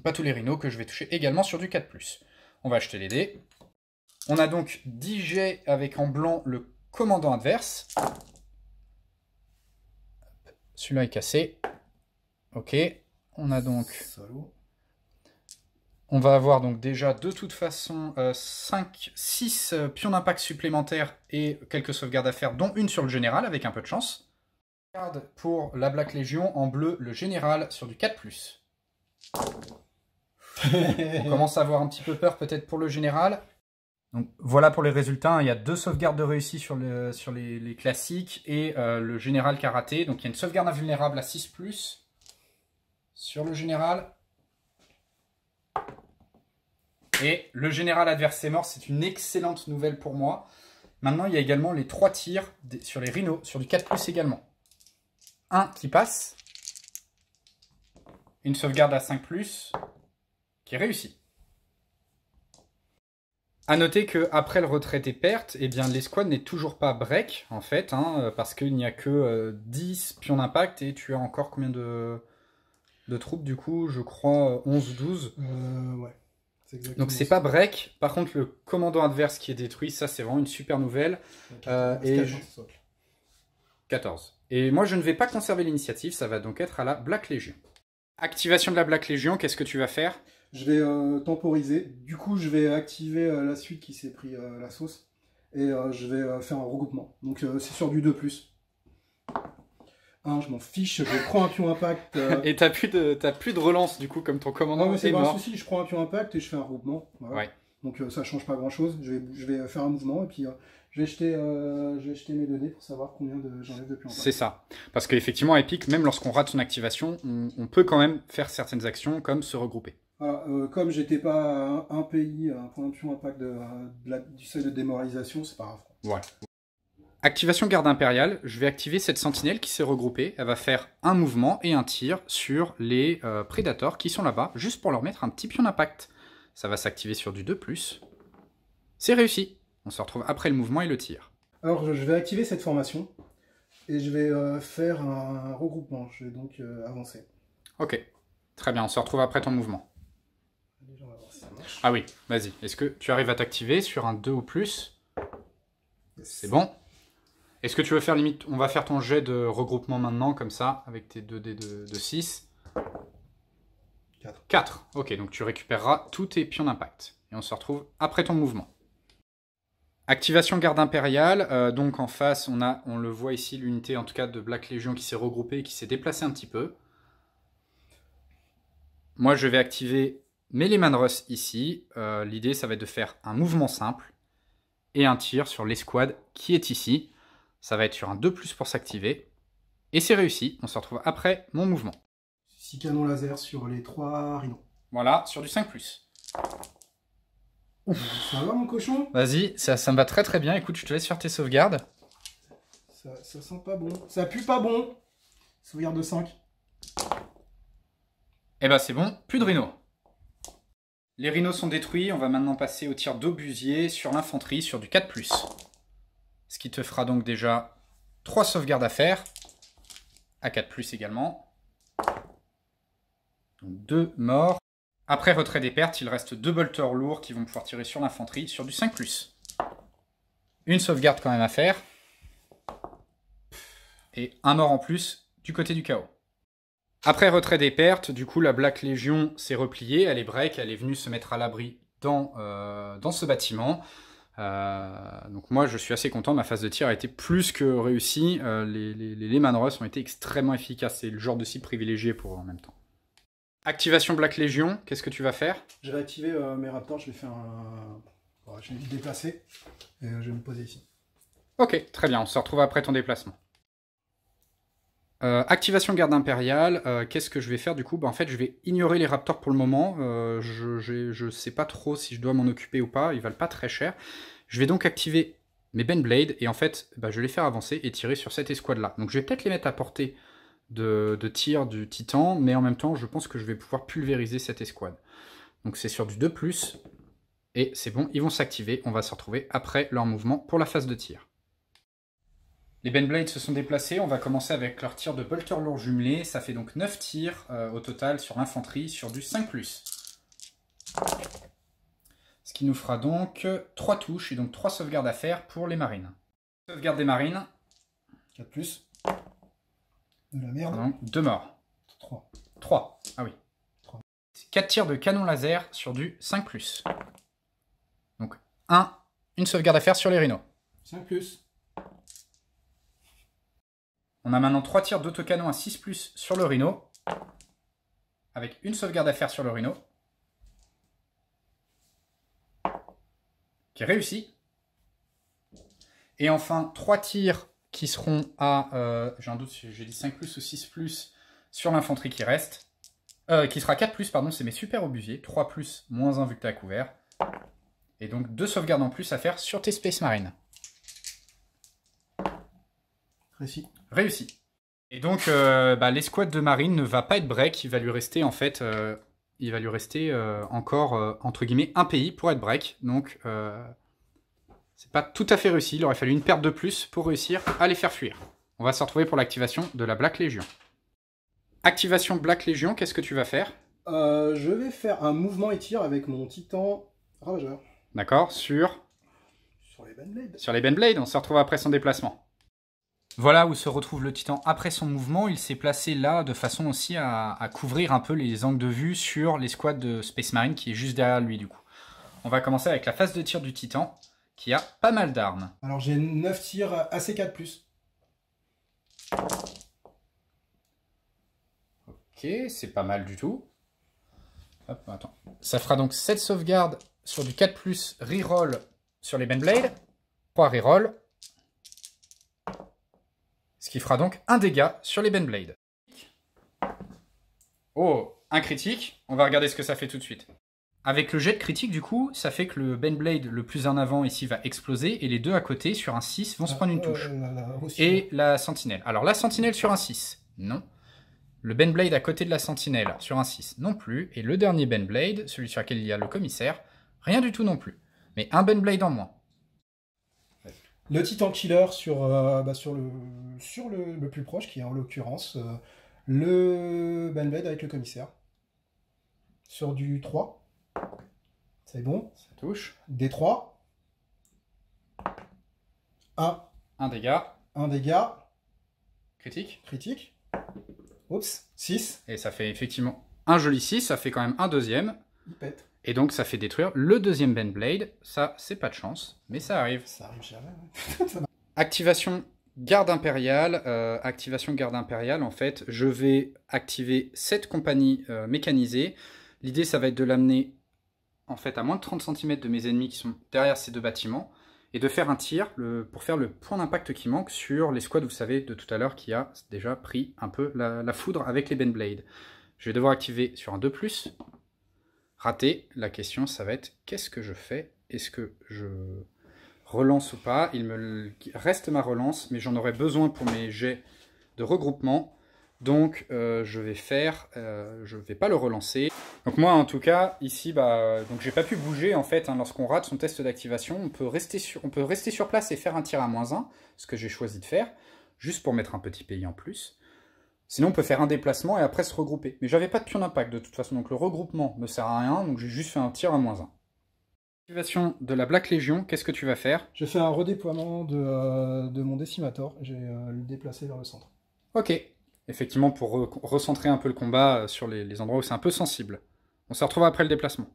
Pas tous les rhinos que je vais toucher également sur du 4+. On va acheter les dés. On a donc 10 jets avec en blanc le commandant adverse. Celui-là est cassé. Ok. On a donc... On va avoir donc déjà de toute façon 6 pions d'impact supplémentaires et quelques sauvegardes à faire, dont une sur le général avec un peu de chance. Garde pour la Black Legion en bleu, le général sur du 4+. On commence à avoir un petit peu peur peut-être pour le général. Donc voilà pour les résultats, il y a 2 sauvegardes de réussi sur les classiques et le général qui a raté. Donc il y a une sauvegarde invulnérable à 6+, sur le général. Et le général adverse est mort, c'est une excellente nouvelle pour moi. Maintenant il y a également les 3 tirs sur les rhinos, sur du 4+ également. Un qui passe. Une sauvegarde à 5+, qui est réussie. A noter qu'après le retrait des pertes, eh bien l'escouade n'est toujours pas break, en fait, hein, parce qu'il n'y a que 10 pions d'impact, et tu as encore combien de troupes, du coup? Je crois 11 ou 12. Ouais. Donc c'est pas break, par contre le commandant adverse qui est détruit, ça c'est vraiment une super nouvelle. 14. Et moi je ne vais pas conserver l'initiative, ça va donc être à la Black Legion. Activation de la Black Legion, qu'est-ce que tu vas faire? Je vais temporiser. Du coup, je vais activer la suite qui s'est pris la sauce. Et je vais faire un regroupement. Donc, c'est sur du 2+. Je m'en fiche, je prends un pion impact. Et t'as plus de relance, du coup, comme ton commandant mais c'est est pas un mort. souci, je prends un pion impact et je fais un regroupement. Voilà. Ouais. Donc, ça change pas grand-chose. Je vais faire un mouvement et puis je vais jeter mes données pour savoir combien j'enlève de pions impact. C'est ça. Parce qu'effectivement, Epic, même lorsqu'on rate son activation, on peut quand même faire certaines actions comme se regrouper. Voilà, comme j'étais pas un pays, un point de pion impact du seuil de démoralisation, c'est pas grave. Voilà. Activation garde impériale, je vais activer cette sentinelle qui s'est regroupée. Elle va faire un mouvement et un tir sur les prédateurs qui sont là-bas, juste pour leur mettre un petit pion d'impact. Ça va s'activer sur du 2+. C'est réussi. On se retrouve après le mouvement et le tir. Alors je vais activer cette formation et je vais faire un regroupement. Je vais donc avancer. Ok, très bien, on se retrouve après ton mouvement. Déjà, on va voir si ça marche. Ah oui, vas-y. Est-ce que tu arrives à t'activer sur un 2 ou plus? Yes. C'est bon. Est-ce que tu veux faire limite... On va faire ton jet de regroupement maintenant, comme ça, avec tes 2 dés de 6. 4. Ok, donc tu récupéreras tous tes pions d'impact. Et on se retrouve après ton mouvement. Activation garde impériale. Donc en face, on le voit ici, l'unité en tout cas de Black Legion qui s'est regroupée et qui s'est déplacée un petit peu. Moi, je vais activer mes Lehman Russ ici. L'idée, ça va être de faire un mouvement simple et un tir sur l'escouade qui est ici. Ça va être sur un 2+ pour s'activer. Et c'est réussi. On se retrouve après mon mouvement. 6 canons laser sur les 3 rhinos. Voilà, sur du 5+. Ça va mon cochon? Vas-y, ça me va très très bien. Écoute, je te laisse faire tes sauvegardes. Ça sent pas bon. Ça pue pas bon. Sauvegarde de 5. Eh ben c'est bon, plus de rhinos. Les rhinos sont détruits. On va maintenant passer au tir d'obusier sur l'infanterie sur du 4+. Ce qui te fera donc déjà 3 sauvegardes à faire. À 4+ également. Donc 2 morts. Après retrait des pertes, il reste 2 bolters lourds qui vont pouvoir tirer sur l'infanterie sur du 5+. Une sauvegarde quand même à faire. Et un mort en plus du côté du chaos. Après retrait des pertes, du coup la Black Legion s'est repliée, elle est break, elle est venue se mettre à l'abri dans ce bâtiment. Donc moi je suis assez content, ma phase de tir a été plus que réussie. Les Lehman Russ ont été extrêmement efficaces, c'est le genre de cible privilégié pour eux en même temps. Activation Black Legion, qu'est-ce que tu vas faire? Je vais activer mes raptors, je vais faire un... je vais me déplacer et je vais me poser ici. Ok, très bien, on se retrouve après ton déplacement. Activation garde impériale, qu'est-ce que je vais faire du coup? En fait, je vais ignorer les raptors pour le moment. Je sais pas trop si je dois m'en occuper ou pas, ils valent pas très cher. Je vais donc activer mes Ben Blade et en fait, je vais les faire avancer et tirer sur cette escouade là. Donc je vais peut-être les mettre à portée de tir du Titan, mais en même temps, je pense que je vais pouvoir pulvériser cette escouade. Donc c'est sur du 2+, et c'est bon, ils vont s'activer. On va se retrouver après leur mouvement pour la phase de tir. Les Baneblades se sont déplacés, on va commencer avec leur tir de bolter lourd jumelé. Ça fait donc 9 tirs au total sur l'infanterie, sur du 5+. Ce qui nous fera donc 3 touches et donc 3 sauvegardes à faire pour les marines. Sauvegarde des marines. 4+. De la merde. Pardon, 2 morts. 3. 3, ah oui. 3. 4 tirs de canon laser sur du 5+. Donc une sauvegarde à faire sur les rhinos. 5+. On a maintenant 3 tirs d'autocanon à 6+, sur le rhino, avec une sauvegarde à faire sur le rhino, qui est réussi. Et enfin, 3 tirs qui seront à, j'ai un doute si j'ai dit 5+, ou 6+, sur l'infanterie qui reste, qui sera 4+, pardon, c'est mes super obusiers, 3+, moins 1 vu que tu as couvert, et donc 2 sauvegardes en plus à faire sur tes Space Marines. Réussi. Et donc, l'escouade de marine ne va pas être break, il va lui rester en fait, encore, entre guillemets, un pays pour être break. Donc, c'est pas tout à fait réussi, il aurait fallu une perte de plus pour réussir à les faire fuir. On va se retrouver pour l'activation de la Black Legion. Activation Black Legion, qu'est-ce que tu vas faire? Je vais faire un mouvement et tir avec mon Titan Ravageur. D'accord, sur les Baneblades. Sur les Baneblades, on se retrouve après son déplacement. Voilà où se retrouve le Titan après son mouvement. Il s'est placé là de façon aussi à couvrir un peu les angles de vue sur l'escouade de Space Marine qui est juste derrière lui du coup. On va commencer avec la phase de tir du Titan qui a pas mal d'armes. Alors j'ai 9 tirs AC4+. Ok, c'est pas mal du tout. Hop, attends. Ça fera donc 7 sauvegardes sur du 4+, reroll sur les Baneblades. 3 reroll. Ce qui fera donc un dégât sur les Baneblades. Oh, un critique. On va regarder ce que ça fait tout de suite. Avec le jet de critique, du coup, ça fait que le Baneblade le plus en avant ici va exploser et les deux à côté, sur un 6, vont se prendre une touche. Et la sentinelle. Alors, la sentinelle sur un 6, non. Le Baneblade à côté de la sentinelle sur un 6, non plus. Et le dernier Baneblade, celui sur lequel il y a le commissaire, rien du tout non plus. Mais un Baneblade en moins. Le Titan Killer sur le plus proche, qui est en l'occurrence le Baneblade avec le commissaire. Sur du 3. C'est bon. Ça touche. D3. 1. Un dégât. Un dégât. Critique. Critique. Oups. 6. Et ça fait effectivement un joli 6. Ça fait quand même un deuxième. Il pète. Et donc ça fait détruire le deuxième Baneblade. Ça, c'est pas de chance, mais ça arrive. Ça arrive jamais. Activation garde impériale. En fait, je vais activer cette compagnie mécanisée. L'idée, ça va être de l'amener en fait à moins de 30 cm de mes ennemis qui sont derrière ces deux bâtiments et de faire un tir pour faire le point d'impact qui manque sur l'escouade, vous savez, de tout à l'heure qui a déjà pris un peu la foudre avec les Baneblades. Je vais devoir activer sur un 2+. Raté. La question, ça va être qu'est-ce que je fais? Est-ce que je relance ou pas? Il me reste ma relance, mais j'en aurai besoin pour mes jets de regroupement. Donc je vais pas le relancer. Donc moi en tout cas ici donc j'ai pas pu bouger en fait lorsqu'on rate son test d'activation. On peut rester sur place et faire un tir à -1, ce que j'ai choisi de faire, juste pour mettre un petit pays en plus. Sinon on peut faire un déplacement et après se regrouper. Mais j'avais pas de pion d'impact de toute façon, donc le regroupement ne sert à rien, donc j'ai juste fait un tir à -1. Activation de la Black Legion, qu'est-ce que tu vas faire? Je fais un redéploiement de mon Decimator, je vais le déplacer vers le centre. Ok. Effectivement, pour recentrer un peu le combat sur les endroits où c'est un peu sensible. On se retrouve après le déplacement.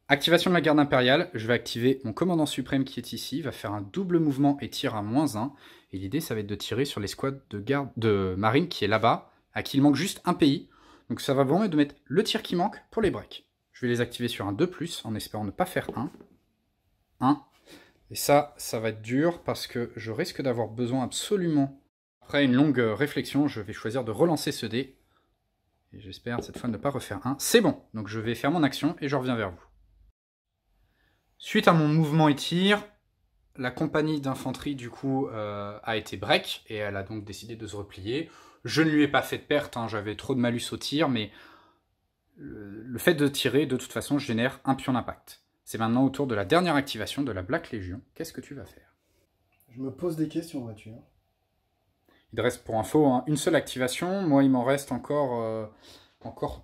Activation de la garde impériale. Je vais activer mon commandant suprême qui est ici. Il va faire un double mouvement et tir à -1. Et l'idée, ça va être de tirer sur l'escouade de marine qui est là-bas, à qui il manque juste un pays. Donc ça va vraiment être de mettre le tir qui manque pour les breaks. Je vais les activer sur un 2+, en espérant ne pas faire 1. Et ça va être dur parce que je risque d'avoir besoin absolument... Après une longue réflexion, je vais choisir de relancer ce dé. Et j'espère cette fois ne pas refaire 1. C'est bon, donc je vais faire mon action et je reviens vers vous. Suite à mon mouvement et tir, la compagnie d'infanterie, du coup, a été break, et elle a donc décidé de se replier. Je ne lui ai pas fait de perte, hein, j'avais trop de malus au tir, mais le fait de tirer, de toute façon, génère un pion d'impact. C'est maintenant au tour de la dernière activation de la Black Legion. Qu'est-ce que tu vas faire? Je me pose des questions, vois-tu. Il te reste pour info hein, une seule activation. Moi, il m'en reste encore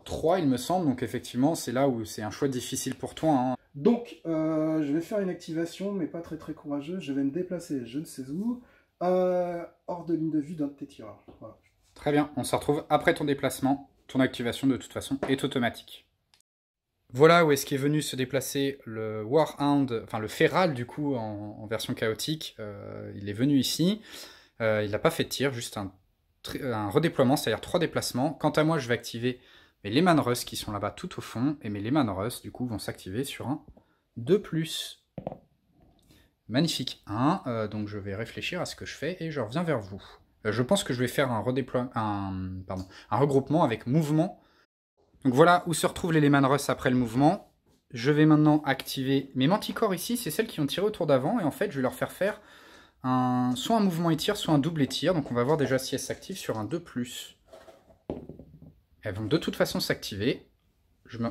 3, il me semble. Donc effectivement, c'est là où c'est un choix difficile pour toi. Hein. Donc, je vais faire une activation, mais pas très courageuse. Je vais me déplacer, je ne sais où, hors de ligne de vue d'un de tes tireurs. Voilà. Très bien, on se retrouve après ton déplacement. Ton activation, de toute façon, est automatique. Voilà où est-ce qu'est venu se déplacer le Warhound, enfin le Feral du coup, en version chaotique. Il est venu ici. Il n'a pas fait de tir, juste un redéploiement, c'est-à-dire 3 déplacements. Quant à moi, je vais activer mes Lehman Russ qui sont là-bas tout au fond. Et mes Lehman Russ, du coup, vont s'activer sur un 2+. Magnifique 1. Donc je vais réfléchir à ce que je fais et je reviens vers vous. Je pense que je vais faire un regroupement avec mouvement. Donc voilà où se retrouvent les Lehman Russ après le mouvement. Je vais maintenant activer mes manticores ici. C'est celles qui ont tiré au tour d'avant. Et en fait, je vais leur faire faire soit un mouvement étire, soit un double étire. Donc on va voir déjà si elles s'activent sur un 2+. Elles vont de toute façon s'activer.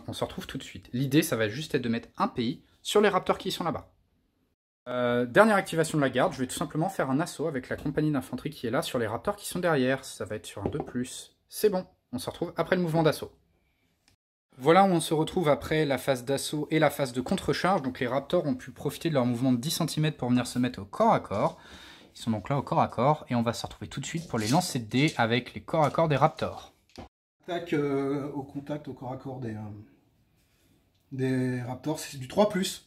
On se retrouve tout de suite. L'idée, ça va juste être de mettre un pays sur les raptors qui sont là-bas. Dernière activation de la garde, je vais tout simplement faire un assaut avec la compagnie d'infanterie qui est là sur les raptors qui sont derrière. Ça va être sur un 2+. C'est bon, on se retrouve après le mouvement d'assaut. Voilà où on se retrouve après la phase d'assaut et la phase de contre-charge. Donc les raptors ont pu profiter de leur mouvement de 10 cm pour venir se mettre au corps à corps. Ils sont donc là au corps à corps et on va se retrouver tout de suite pour les lancers de dés avec les corps à corps des raptors. Attaque au contact, au corps à corps des raptors, c'est du 3+.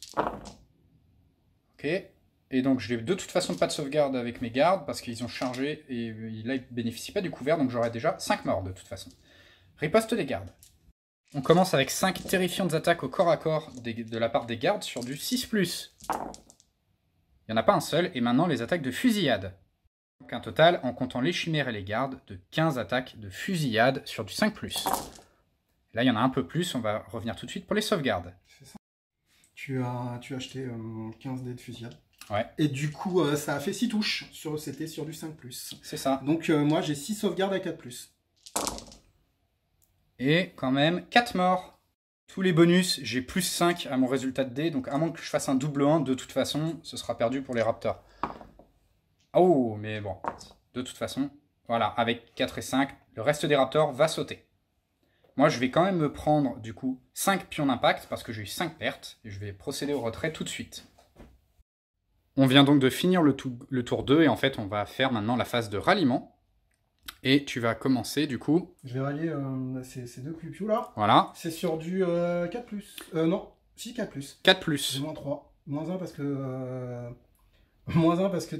Ok, et donc je n'ai de toute façon pas de sauvegarde avec mes gardes parce qu'ils ont chargé et là ils ne bénéficient pas du couvert, donc j'aurai déjà 5 morts de toute façon. Riposte des gardes. On commence avec 5 terrifiantes attaques au corps à corps de la part des gardes sur du 6+. Il n'y en a pas un seul, et maintenant les attaques de fusillade. Donc un total, en comptant les chimères et les gardes, de 15 attaques de fusillade sur du 5+. Là il y en a un peu plus, on va revenir tout de suite pour les sauvegardes. Tu as acheté 15 dés de fusillade. Ouais. Et du coup, ça a fait 6 touches. C'était sur du 5+. C'est ça. Donc moi, j'ai 6 sauvegardes à 4+. Et quand même, 4 morts. Tous les bonus, j'ai plus 5 à mon résultat de dés. Donc à moins que je fasse un double 1, de toute façon, ce sera perdu pour les raptors. Oh, mais bon. De toute façon, voilà, avec 4 et 5, le reste des raptors va sauter. Moi, je vais quand même me prendre, du coup, 5 pions d'impact, parce que j'ai eu 5 pertes, et je vais procéder au retrait tout de suite. On vient donc de finir le tour 2, et en fait, on va faire maintenant la phase de ralliement. Et tu vas commencer, du coup... Je vais rallier ces deux piou là. Voilà. C'est sur du 4+. Non, si 4+. 4+. J'ai moins 3. Moins 1 parce que... moins 1 parce que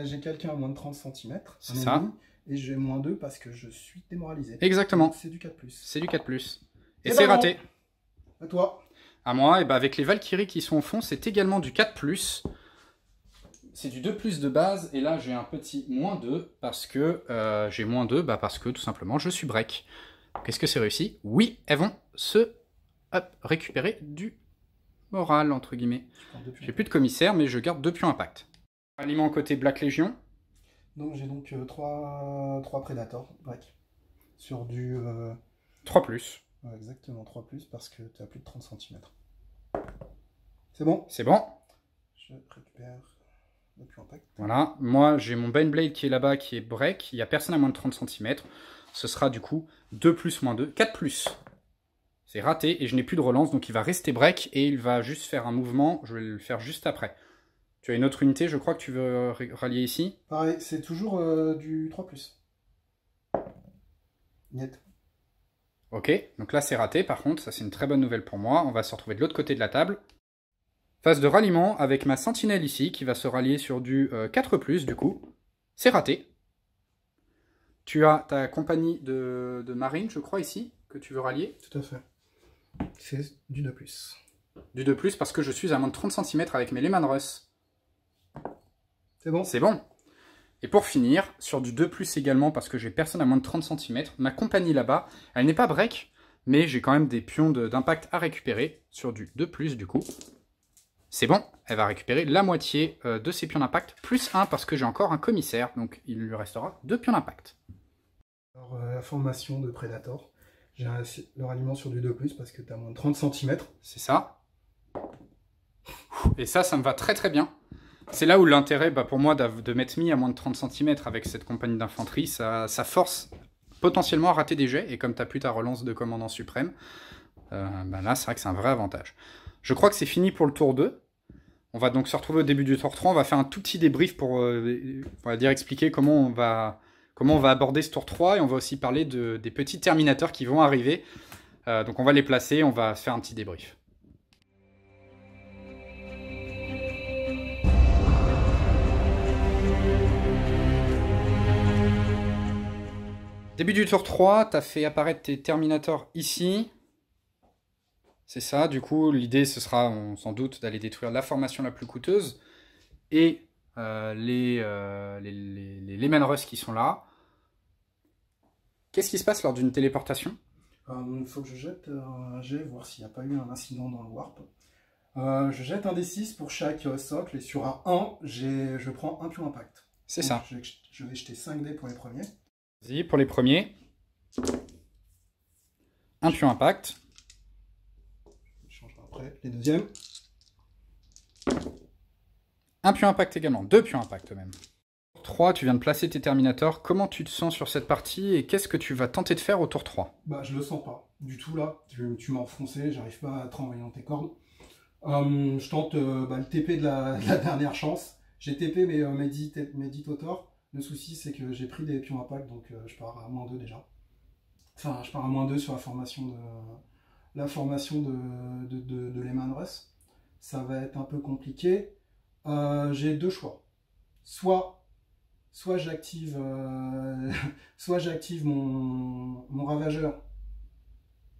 j'ai quelqu'un à moins de 30 cm. C'est ça. Et j'ai moins 2 parce que je suis démoralisé. Exactement. C'est du 4+. C'est du 4+. Et c'est raté. À toi. À moi, et bah avec les Valkyries qui sont au fond, c'est également du 4+. C'est du 2+ de base, et là j'ai un petit moins 2, parce que j'ai moins 2, parce que tout simplement je suis break. Est-ce que c'est réussi? Oui, elles vont se récupérer du moral, entre guillemets. J'ai plus de commissaire, mais je garde 2 pions impact. Aliment côté Black Legion. Donc j'ai donc 3 Predators break. Sur du... 3+. Ouais, exactement 3+, parce que tu as plus de 30 cm. C'est bon? C'est bon. Je récupère... Voilà, moi j'ai mon Baneblade qui est là-bas, qui est break, il n'y a personne à moins de 30 cm, ce sera du coup 2+, moins 2, 4+. C'est raté et je n'ai plus de relance, donc il va rester break et il va juste faire un mouvement, je vais le faire juste après. Tu as une autre unité, je crois que tu veux rallier ici? Pareil, c'est toujours du 3+. Net. Ok, donc là c'est raté par contre, ça c'est une très bonne nouvelle pour moi, on va se retrouver de l'autre côté de la table. Phase de ralliement avec ma sentinelle ici, qui va se rallier sur du 4+, du coup. C'est raté. Tu as ta compagnie de marine, je crois, ici, que tu veux rallier. Tout à fait. C'est du 2+. Du 2+, parce que je suis à moins de 30 cm avec mes Lehman Russ. C'est bon. C'est bon. Et pour finir, sur du 2+ également, parce que j'ai personne à moins de 30 cm, ma compagnie là-bas, elle n'est pas break, mais j'ai quand même des pions d'impact à récupérer, sur du 2+, du coup. C'est bon, elle va récupérer la moitié de ses pions d'impact, plus 1 parce que j'ai encore un commissaire, donc il lui restera 2 pions d'impact. Alors, la formation de Predator, j'ai leur aliment sur du 2+, parce que tu as moins de 30 cm. C'est ça. Et ça me va très très bien. C'est là où l'intérêt pour moi de m'être mis à moins de 30 cm avec cette compagnie d'infanterie, ça force potentiellement à rater des jets, et comme tu n'as plus ta relance de commandant suprême, là c'est vrai que c'est un vrai avantage. Je crois que c'est fini pour le tour 2. On va donc se retrouver au début du tour 3. On va faire un tout petit débrief pour on va dire expliquer comment on va aborder ce tour 3. Et on va aussi parler des petits terminateurs qui vont arriver. Donc on va les placer, on va faire un petit débrief. Début du tour 3, tu as fait apparaître tes terminators ici. C'est ça, du coup, l'idée, ce sera sans doute d'aller détruire la formation la plus coûteuse et les Lehman Russ qui sont là. Qu'est-ce qui se passe lors d'une téléportation? Il faut que je jette un jet, voir s'il n'y a pas eu un incident dans le warp. Je jette un D6 pour chaque socle, et sur un 1, je prends un pion impact. C'est ça. Je vais jeter 5 dés pour les premiers. Vas-y, pour les premiers. Un pion impact. Après, les deuxièmes. Un pion impact également, 2 pions impact même. 3, tu viens de placer tes terminators. Comment tu te sens sur cette partie et qu'est-ce que tu vas tenter de faire au tour 3? Bah, je le sens pas du tout là. Tu m'as enfoncé, j'arrive pas à te renvoyer dans tes cordes. Je tente le TP de la dernière chance. J'ai TP mes Meditotor. Le souci c'est que j'ai pris des pions impact, donc je pars à -2 déjà. Enfin, je pars à -2 sur la formation de Lehman Russ. Ça va être un peu compliqué. J'ai deux choix. Soit j'active mon ravageur.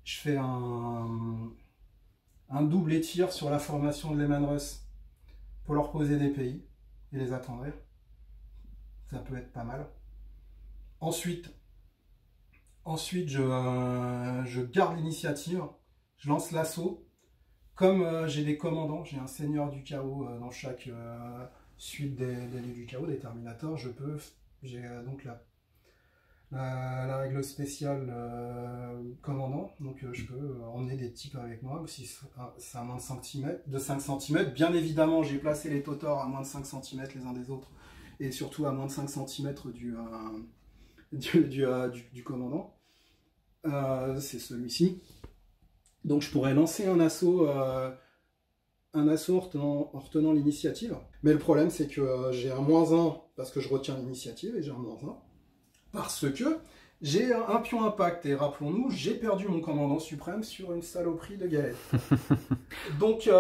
Je fais un double étire sur la formation de Lehman Russ pour leur poser des pays et les attendrir. Ça peut être pas mal. Ensuite je garde l'initiative, je lance l'assaut. Comme j'ai des commandants, j'ai un seigneur du chaos dans chaque suite des lieux du chaos, des terminators, j'ai donc la règle spéciale commandant, donc je peux emmener des types avec moi, si c'est à moins de 5 cm. Bien évidemment, j'ai placé les Totors à moins de 5 cm les uns des autres, et surtout à moins de 5 cm du commandant. C'est celui-ci. Donc je pourrais lancer un assaut en retenant l'initiative. Mais le problème, c'est que j'ai un -1 parce que je retiens l'initiative, et j'ai un -1 parce que j'ai un pion impact. Et rappelons-nous, j'ai perdu mon commandant suprême sur une saloperie de galette. Donc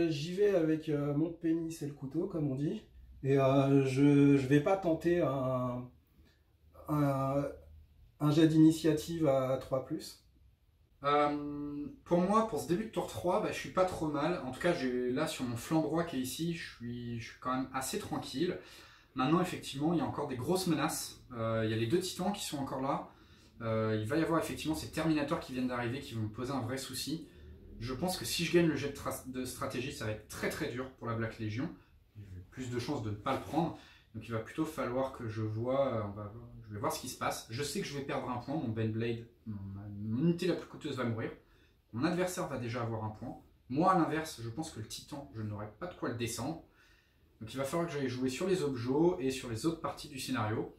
j'y vais avec mon pénis et le couteau, comme on dit. Et je vais pas tenter un jet d'initiative à 3+. Pour moi, pour ce début de tour 3, je suis pas trop mal. En tout cas, là sur mon flanc droit qui est ici, je suis quand même assez tranquille. Maintenant, effectivement, il y a encore des grosses menaces. Il y a les 2 titans qui sont encore là. Il va y avoir effectivement ces terminators qui viennent d'arriver qui vont me poser un vrai souci. Je pense que si je gagne le jet de stratégie, ça va être très très dur pour la Black Legion. J'ai plus de chances de ne pas le prendre. Donc il va plutôt falloir que je vais voir ce qui se passe. Je sais que je vais perdre un point, mon Baneblade, mon unité la plus coûteuse va mourir. Mon adversaire va déjà avoir un point. Moi à l'inverse, je pense que le titan, je n'aurai pas de quoi le descendre. Donc il va falloir que j'aille jouer sur les objets et sur les autres parties du scénario.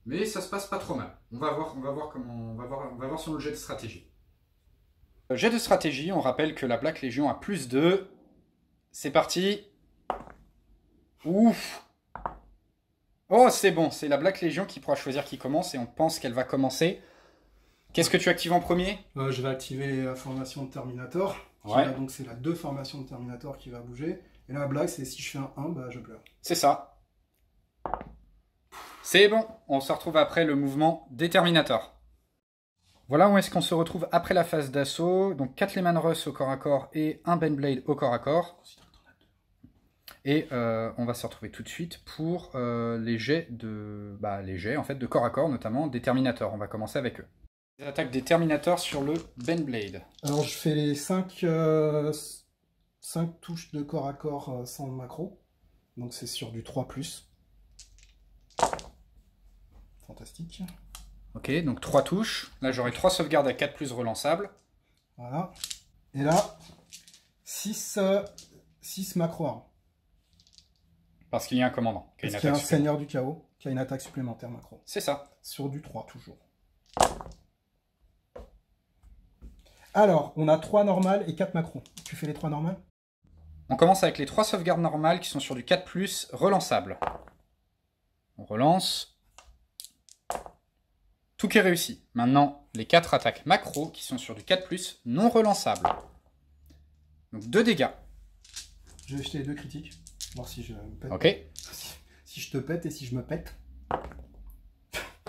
Mais ça se passe pas trop mal. On va voir sur le jet de stratégie. Le jet de stratégie, on rappelle que la Black Legion a +2. C'est parti. Ouf. Oh, c'est bon, c'est la Black Legion qui pourra choisir qui commence et on pense qu'elle va commencer. Qu'est-ce que tu actives en premier? Je vais activer la formation de Terminator. Ouais. Donc c'est la 2 formation de Terminator qui va bouger. Et là, la blague, c'est si je fais un 1, je pleure. C'est ça. C'est bon, on se retrouve après le mouvement des Terminators. Voilà où est-ce qu'on se retrouve après la phase d'assaut. Donc 4 Lehman Russ au corps à corps et un Baneblade au corps à corps. Et on va se retrouver tout de suite pour les jets de corps à corps, notamment des Terminators. On va commencer avec eux. Les attaques des Terminators sur le Baneblade. Alors je fais les 5 5 touches de corps à corps sans macro. Donc c'est sur du 3+. Fantastique. Ok, donc 3 touches. Là, j'aurai 3 sauvegardes à 4+ relançables. Voilà. Et là, 6 macro armes. Parce qu'il y a un commandant. Parce qu'il y a un seigneur du chaos qui a une attaque supplémentaire macro. C'est ça. Sur du 3 toujours. Alors, on a 3 normales et 4 macro. Tu fais les 3 normales? On commence avec les 3 sauvegardes normales qui sont sur du 4+ relançable. On relance. Tout qui est réussi. Maintenant, les 4 attaques macro qui sont sur du 4+ non relançable. Donc 2 dégâts. Je vais jeter les 2 critiques. Voir si je me pète. Ok. Si je te pète et si je me pète.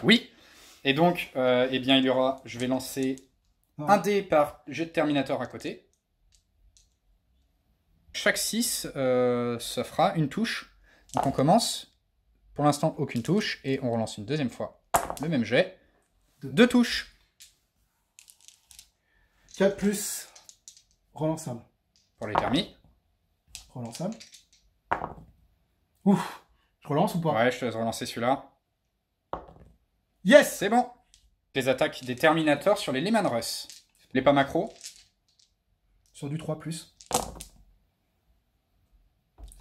Oui. Et donc, eh bien, il y aura... Je vais lancer un dé par jet de Terminator à côté. Chaque 6, ça fera une touche. Donc on commence. Pour l'instant, aucune touche. Et on relance une deuxième fois. Le même jet. 2 touches. 4+, relançable. Pour les thermis. Relançable. Ouf. Je relance ou pas? Ouais, je te laisse relancer celui-là. Yes! C'est bon. Les attaques des Terminators sur les Lehman Russ. Les pas macro. Sur du 3+.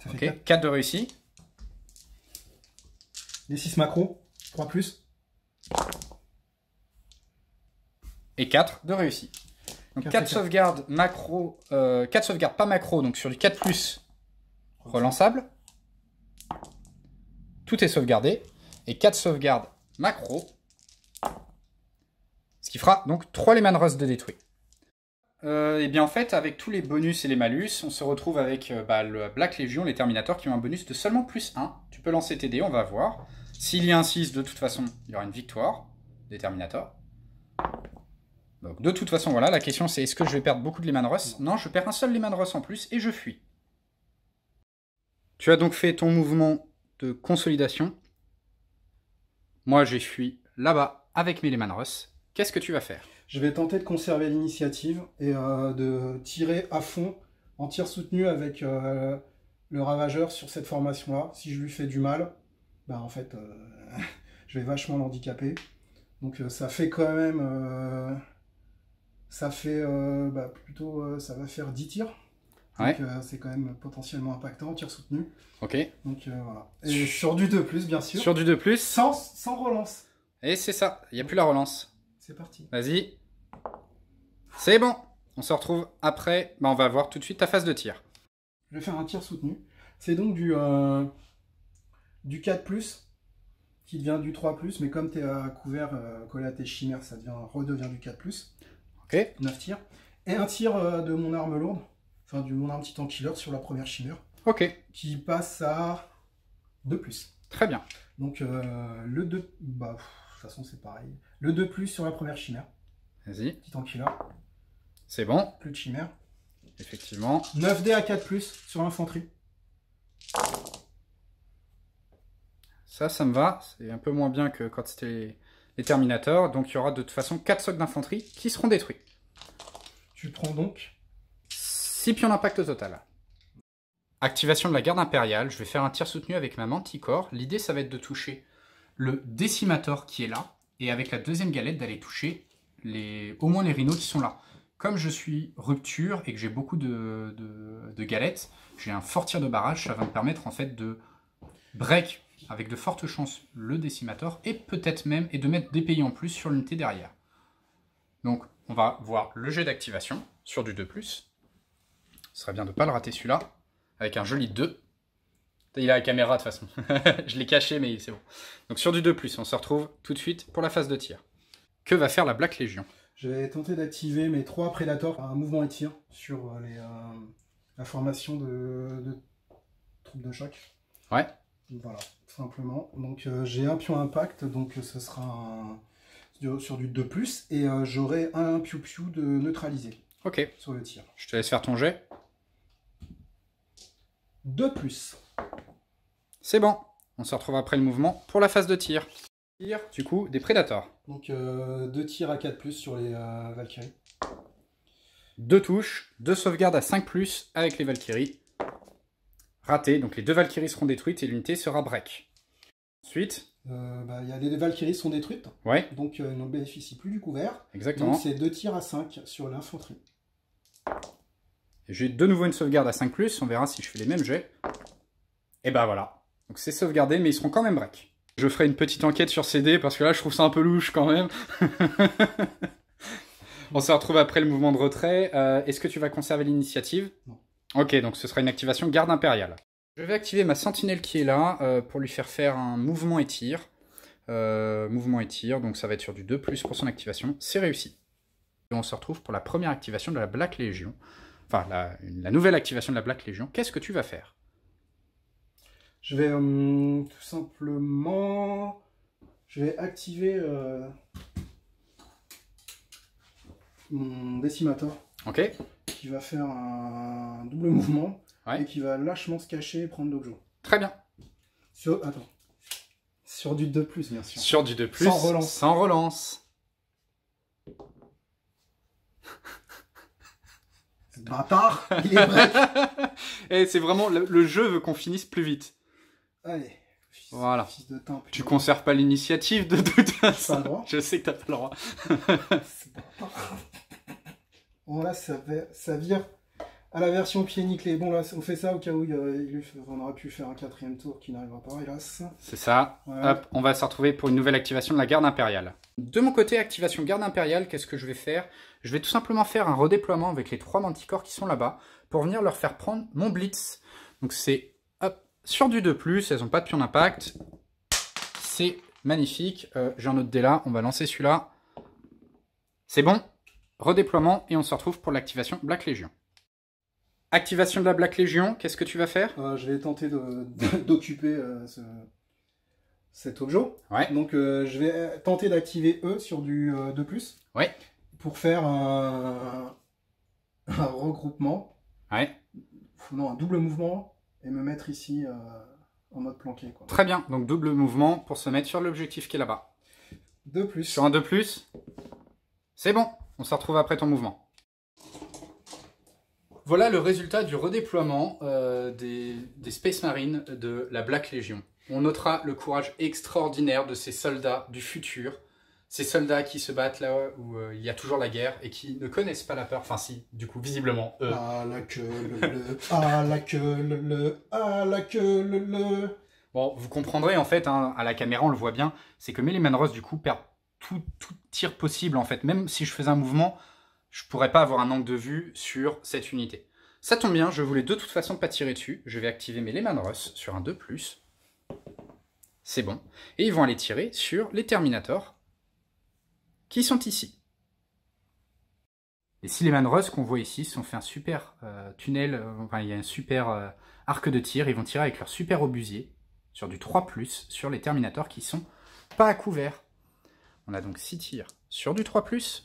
Ça Ok, fait 4 de réussi. Les 6 macro. 3+. Et 4 de réussi. Donc 4 sauvegardes macro, 4 sauvegardes pas macro, donc sur du 4+ relançable. Tout est sauvegardé. Et 4 sauvegardes macro. Ce qui fera donc 3 Lehman Russ de détruits. Et bien en fait, avec tous les bonus et les malus, on se retrouve avec le Black Legion, les Terminators qui ont un bonus de seulement +1. Tu peux lancer tes dés, on va voir. S'il y a un 6, de toute façon, il y aura une victoire des Terminators. Donc de toute façon, voilà, la question c'est est-ce que je vais perdre beaucoup de Lehman Russ? Non, je perds un seul Lehman Russ en plus et je fuis. Tu as donc fait ton mouvement de consolidation. Moi, j'ai fui là-bas avec mes Lehman Russ. Qu'est-ce que tu vas faire? Je vais tenter de conserver l'initiative et de tirer à fond en tir soutenu avec le ravageur sur cette formation-là. Si je lui fais du mal, bah en fait, je vais vachement l'handicaper. Donc ça fait quand même... ça fait plutôt... ça va faire 10 tirs. Donc Ouais. c'est quand même potentiellement impactant, tir soutenu. Ok. Donc voilà. Et sur du 2+, bien sûr. Sur du 2+. Sans relance. Et c'est ça, il n'y a plus la relance. C'est parti. Vas-y. C'est bon. On se retrouve après. On va voir tout de suite ta phase de tir. Je vais faire un tir soutenu. C'est donc du 4+, qui devient du 3+, mais comme tu es à couvert collé à tes chimères, ça redevient du 4+. Ok. 9 tirs. Et un tir de mon arme lourde, enfin de mon arme titan killer sur la première chimère. Ok. Qui passe à 2+. Très bien. Donc le 2, de toute façon c'est pareil. Le 2+ sur la première chimère. Vas-y. Titan killer. C'est bon. Plus de chimère. Effectivement. 9 dés à 4+ sur l'infanterie. Ça me va. C'est un peu moins bien que quand c'était les Terminators. Donc il y aura de toute façon 4 socs d'infanterie qui seront détruits. Tu prends donc 6 pions d'impact au total. Activation de la garde impériale. Je vais faire un tir soutenu avec ma Manticore. L'idée, ça va être de toucher le Décimator qui est là. Et avec la deuxième galette, d'aller toucher au moins les rhinos qui sont là. Comme je suis rupture et que j'ai beaucoup de galettes, j'ai un fort tir de barrage. Ça va me permettre en fait de break avec de fortes chances le Décimator et peut-être même de mettre des pays en plus sur l'unité derrière. Donc on va voir le jet d'activation sur du 2+. Ce serait bien de ne pas le rater celui-là. Avec un joli 2. Il a la caméra de toute façon. Je l'ai caché mais c'est bon. Donc sur du 2+, on se retrouve tout de suite pour la phase de tir. Que va faire la Black Legion? Je vais tenter d'activer mes 3 prédateurs à un mouvement et tir sur la formation de troupes de choc. Ouais. Voilà, tout simplement. Donc j'ai un pion impact, donc ce sera sur du 2+, et j'aurai un piou-piou de neutralisé. Ok. Sur le tir. Je te laisse faire ton jet. 2+. C'est bon. On se retrouve après le mouvement pour la phase de tir. Du coup, des prédateurs. Donc 2 tirs à 4+ sur les Valkyries. 2 touches, 2 sauvegardes à 5+, avec les Valkyries. Raté, donc les 2 Valkyries seront détruites et l'unité sera break. Ensuite... y a les Valkyries sont détruites, ouais. Donc ils ne bénéficient plus du couvert. Exactement. Donc c'est 2 tirs à 5 sur l'infanterie. J'ai de nouveau une sauvegarde à 5+, on verra si je fais les mêmes jets. Et ben voilà. Donc c'est sauvegardé, mais ils seront quand même break. Je ferai une petite enquête sur ces dés, parce que là je trouve ça un peu louche quand même. On se retrouve après le mouvement de retrait. Est-ce que tu vas conserver l'initiative? Non. Ok, donc ce sera une activation garde impériale. Je vais activer ma sentinelle qui est là, pour lui faire un mouvement et tir. Mouvement et tir, donc ça va être sur du 2+ pour son activation. C'est réussi. Et on se retrouve pour la première activation de la Black Légion. Enfin, la nouvelle activation de la Black Légion. Qu'est-ce que tu vas faire? Je vais tout simplement... Je vais activer mon Décimator. Ok. Qui va faire un double mouvement. Ouais. Et qui va lâchement se cacher et prendre l'objet. Très bien. Attends. Sur du 2+, bien sûr. Sur du 2+. Sans relance. Sans relance. Bâtard, il est break. Et c'est vraiment, le jeu veut qu'on finisse plus vite. Allez. Voilà. Fils de teint, tu conserves pas l'initiative de toute façon. Pas le droit. Je sais que t'as pas le droit. Bon là, ça vire à la version pied nickelé. Bon là, on fait ça au cas où on aurait pu faire un 4e tour qui n'arrivera pas, hélas. C'est ça. Ouais. Hop, on va se retrouver pour une nouvelle activation de la garde impériale. De mon côté, activation garde impériale, qu'est-ce que je vais faire? Je vais tout simplement faire un redéploiement avec les 3 manticores qui sont là-bas pour venir leur faire prendre mon blitz. Donc c'est sur du 2+, elles n'ont pas de pion d'impact. C'est magnifique. J'ai un autre dé là, on va lancer celui-là. C'est bon. Redéploiement et on se retrouve pour l'activation Black Légion. Activation de la Black Légion, qu'est-ce que tu vas faire? Je vais tenter d'occuper cet objet. Ouais. Donc je vais tenter d'activer E sur du 2+. Ouais. Pour faire un regroupement. Ouais. Non, un double mouvement et me mettre ici en mode planqué. Quoi. Très bien, donc double mouvement pour se mettre sur l'objectif qui est là-bas. 2+. Sur un 2+. C'est bon, on se retrouve après ton mouvement. Voilà le résultat du redéploiement des Space Marines de la Black Légion. On notera le courage extraordinaire de ces soldats du futur. Ces soldats qui se battent là où il y a toujours la guerre et qui ne connaissent pas la peur. Enfin si, du coup, visiblement, eux. Ah la queue, ah la queue, ah la queue, Bon, vous comprendrez en fait, hein, à la caméra on le voit bien, c'est que Méliman Ross du coup perd tout tir possible en fait. Même si je faisais un mouvement, je pourrais pas avoir un angle de vue sur cette unité. Ça tombe bien, je voulais de toute façon pas tirer dessus. Je vais activer mes Lehman Russ sur un 2+. C'est bon. Et ils vont aller tirer sur les Terminators qui sont ici. Les 6 Lehman Russ qu'on voit ici sont fait un super tunnel, enfin il y a un super arc de tir. Ils vont tirer avec leur super obusier sur du 3+, sur les Terminators qui sont pas à couvert. On a donc 6 tirs sur du 3+.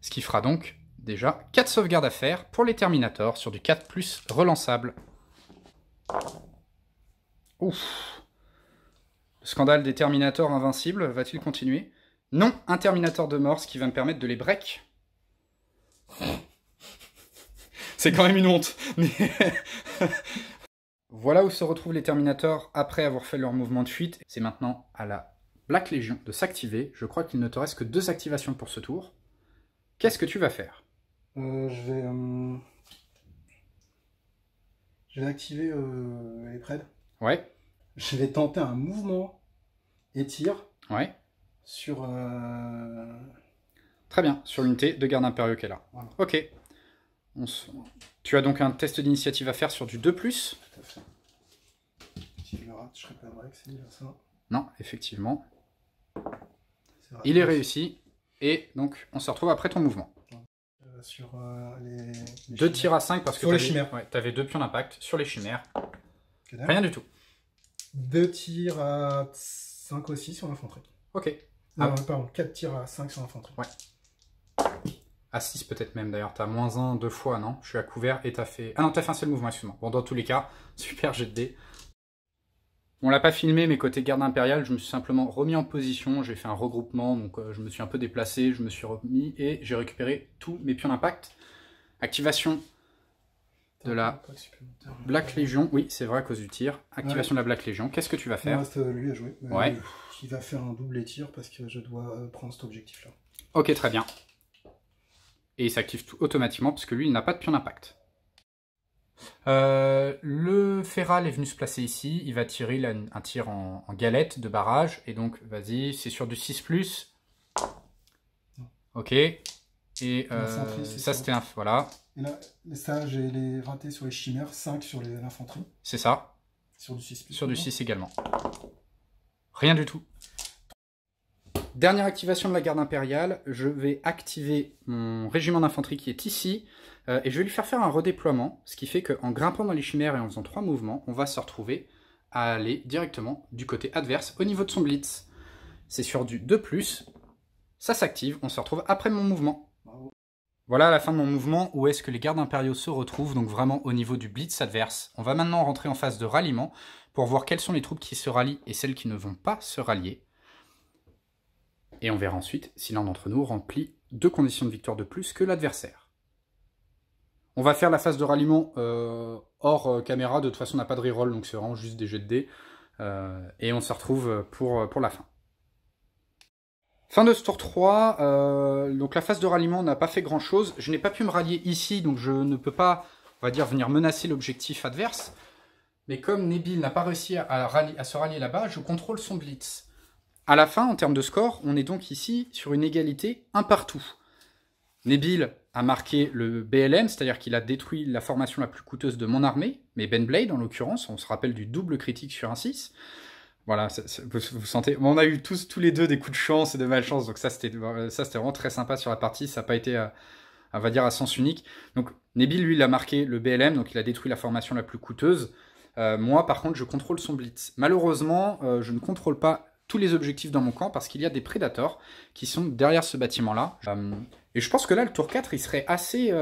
Ce qui fera donc déjà 4 sauvegardes à faire pour les Terminators sur du 4+ relançable. Ouf. Le scandale des Terminators invincibles va-t-il continuer? Non, un Terminator de mort, ce qui va me permettre de les break. C'est quand même une honte. Mais voilà où se retrouvent les Terminators après avoir fait leur mouvement de fuite. C'est maintenant à la Black Légion de s'activer. Je crois qu'il ne te reste que 2 activations pour ce tour. Qu'est-ce que tu vas faire? Je vais activer les prêts. Ouais. Je vais tenter un mouvement et tir. Ouais. Sur... Très bien, sur l'unité de garde impérieux qu'elle a. Voilà. Ok. Tu as donc un test d'initiative à faire sur du 2+. Tout à fait. Si je le rate, je serai pas break, c'est déjà ça. Non, effectivement. Il est réussi. Et donc, on se retrouve après ton mouvement. Sur les 2 tirs à 5 parce que sur les chimères. Ouais, tu avais 2 pions d'impact sur les chimères. Rien du tout. 2 tirs à 5 aussi sur l'infanterie. Ok. Non, pardon, 4 tirs à 5 sur l'infanterie. Ouais. À 6 peut-être même d'ailleurs. T'as -1 2 fois, non? Je suis à couvert et t'as fait... Ah non, t'as fait un seul mouvement, excuse-moi. Bon, dans tous les cas, super jet de dés. On l'a pas filmé, mais côté garde impériale, je me suis simplement remis en position, j'ai fait un regroupement, donc je me suis un peu déplacé, je me suis remis et j'ai récupéré tous mes pions d'impact. Activation de la Black Legion, oui c'est vrai à cause du tir. Activation de la Black Legion, qu'est-ce que tu vas faire? Il reste lui à jouer. Ouais. Il va faire un double tir parce que je dois prendre cet objectif là. Ok, très bien. Et il s'active tout automatiquement parce que lui il n'a pas de pion d'impact. Le Feral est venu se placer ici, il va tirer là, un tir en galette de barrage, et donc vas-y, c'est sur du 6+. Ok, et ça c'était un... Voilà. Et là, ça j'ai les ratés sur les chimères, 5 sur l'infanterie. C'est ça. Sur du 6+. Sur du 6 également. Rien du tout. Dernière activation de la garde impériale, je vais activer mon régiment d'infanterie qui est ici, et je vais lui faire un redéploiement, ce qui fait qu'en grimpant dans les chimères et en faisant 3 mouvements, on va se retrouver à aller directement du côté adverse au niveau de son blitz. C'est sur du 2+, ça s'active, on se retrouve après mon mouvement. Voilà à la fin de mon mouvement où est-ce que les gardes impériaux se retrouvent, donc vraiment au niveau du blitz adverse. On va maintenant rentrer en phase de ralliement pour voir quelles sont les troupes qui se rallient et celles qui ne vont pas se rallier. Et on verra ensuite si l'un d'entre nous remplit 2 conditions de victoire de plus que l'adversaire. On va faire la phase de ralliement hors caméra, de toute façon on n'a pas de reroll, donc c'est vraiment juste des jets de dés. Et on se retrouve pour la fin. Fin de ce tour 3, donc la phase de ralliement n'a pas fait grand chose. Je n'ai pas pu me rallier ici, donc je ne peux pas, on va dire, venir menacer l'objectif adverse. Mais comme Nebil n'a pas réussi à se rallier là-bas, je contrôle son blitz. À la fin, en termes de score, on est donc ici sur une égalité un partout. Nebil a marqué le BLM, c'est-à-dire qu'il a détruit la formation la plus coûteuse de mon armée, mais Ben Blade en l'occurrence, on se rappelle du double critique sur un 6. Voilà, vous sentez... Bon, on a eu tous les deux des coups de chance et de malchance, donc ça c'était vraiment très sympa sur la partie, ça n'a pas été, on va dire, à sens unique. Donc Nebil, lui, il a marqué le BLM, donc il a détruit la formation la plus coûteuse. Moi, par contre, je contrôle son blitz. Malheureusement, je ne contrôle pas tous les objectifs dans mon camp parce qu'il y a des prédateurs qui sont derrière ce bâtiment-là. Et je pense que là, le tour 4, il serait assez...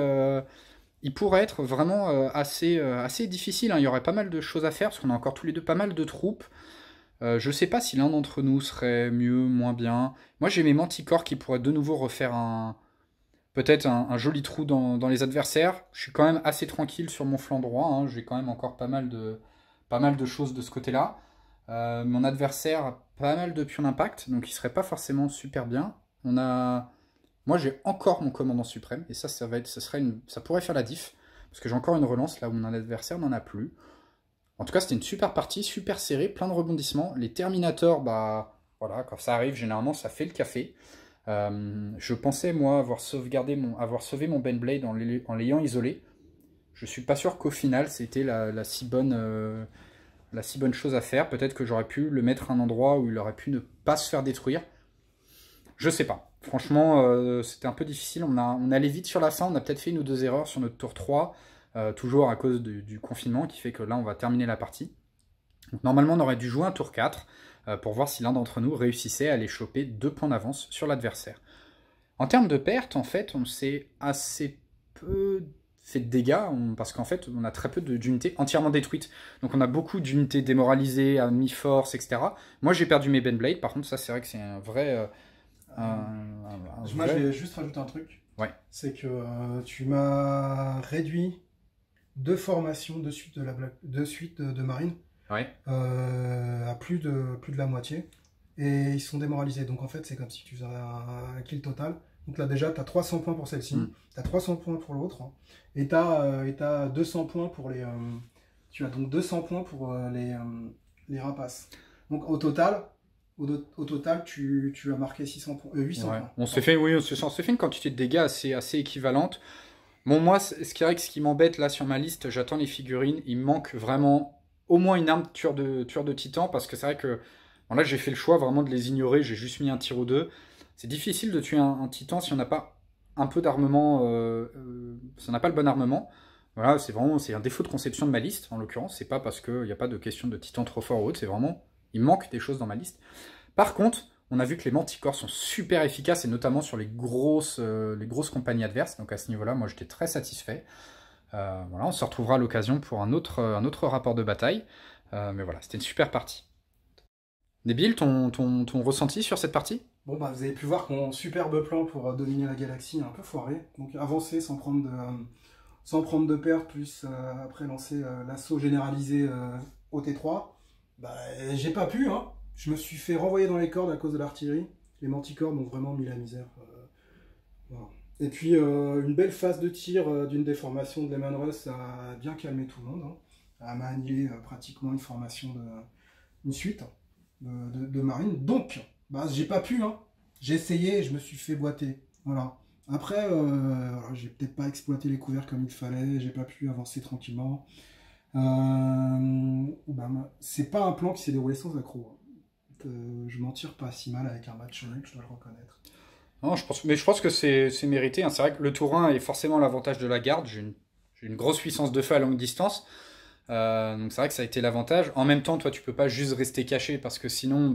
il pourrait être vraiment assez difficile, hein. Il y aurait pas mal de choses à faire parce qu'on a encore tous les deux pas mal de troupes. Je sais pas si l'un d'entre nous serait mieux, moins bien. Moi, j'ai mes manticores qui pourraient de nouveau refaire peut-être un joli trou dans les adversaires. Je suis quand même assez tranquille sur mon flanc droit, hein. J'ai quand même encore pas mal de choses de ce côté-là. Mon adversaire a pas mal de pions d'impact, donc il serait pas forcément super bien. Moi, j'ai encore mon commandant suprême, et ça pourrait faire la diff, parce que j'ai encore une relance là où mon adversaire n'en a plus. En tout cas, c'était une super partie, super serrée, plein de rebondissements. Les Terminators, bah voilà, quand ça arrive, généralement, ça fait le café. Je pensais, moi, avoir sauvé mon Ben Blade en l'ayant isolé. Je suis pas sûr qu'au final, c'était la si bonne chose à faire. Peut-être que j'aurais pu le mettre à un endroit où il aurait pu ne pas se faire détruire. Je sais pas. Franchement, c'était un peu difficile. On allait vite sur la fin. On a peut-être fait 1 ou 2 erreurs sur notre tour 3. Toujours à cause du confinement, qui fait que là, on va terminer la partie. Donc, normalement, on aurait dû jouer un tour 4 pour voir si l'un d'entre nous réussissait à aller choper 2 points d'avance sur l'adversaire. En termes de pertes, en fait, on s'est assez peu fait de dégâts, parce qu'en fait, on a très peu d'unités entièrement détruites. Donc, on a beaucoup d'unités démoralisées, à mi-force, etc. Moi, j'ai perdu mes Ben Blade. Par contre, ça, c'est vrai que c'est un vrai... Moi, je vais juste rajouter un truc. Ouais. C'est que tu m'as réduit 2 formations de suite de marine, ouais. À plus de la moitié, et ils sont démoralisés. Donc en fait, c'est comme si tu faisais un kill total. Donc là déjà, tu as 300 points pour celle-ci, tu as 300 points pour l'autre, hein, et tu as 200 points pour les... tu as donc 200 points pour les rapaces. Donc au total, tu as marqué 800 points. On s'est fait une quantité de dégâts assez équivalente. Bon, moi, ce qui m'embête là sur ma liste, j'attends les figurines. Il me manque vraiment au moins une arme tueur de titan, parce que c'est vrai que bon, là, j'ai fait le choix vraiment de les ignorer. J'ai juste mis un tir ou 2. C'est difficile de tuer un titan si on n'a pas un peu d'armement, si on n'a pas le bon armement. Voilà, c'est un défaut de conception de ma liste, en l'occurrence. C'est pas parce qu'il n'y a pas de question de titan trop fort ou autre, c'est vraiment, il manque des choses dans ma liste. Par contre, on a vu que les manticores sont super efficaces, et notamment sur les grosses compagnies adverses. Donc à ce niveau-là, moi j'étais très satisfait. Voilà, on se retrouvera à l'occasion pour un autre rapport de bataille. Mais voilà, c'était une super partie. Nabil, ton ressenti sur cette partie? Bon, bah, vous avez pu voir que mon superbe plan pour dominer la galaxie a un peu foiré. Donc avancer sans prendre de perte, plus après lancer l'assaut généralisé au T3. Bah, j'ai pas pu, hein. Je me suis fait renvoyer dans les cordes à cause de l'artillerie. Les manticores m'ont vraiment mis la misère. Voilà. Et puis une belle phase de tir d'une des formations de Lehman Russ a bien calmé tout le monde, hein. Elle m'a annihilé pratiquement une suite de marine. Donc, bah, j'ai pas pu, hein. J'ai essayé et je me suis fait boiter. Voilà. Après, j'ai peut-être pas exploité les couverts comme il fallait, j'ai pas pu avancer tranquillement. Bah, c'est pas un plan qui s'est déroulé sans accroc, hein. Je m'en tire pas si mal avec un match nul, je dois le reconnaître. Non, je pense que c'est mérité, hein. C'est vrai que le tour 1 est forcément l'avantage de la garde. J'ai une grosse puissance de feu à longue distance. Donc c'est vrai que ça a été l'avantage. En même temps, toi, tu peux pas juste rester caché parce que sinon,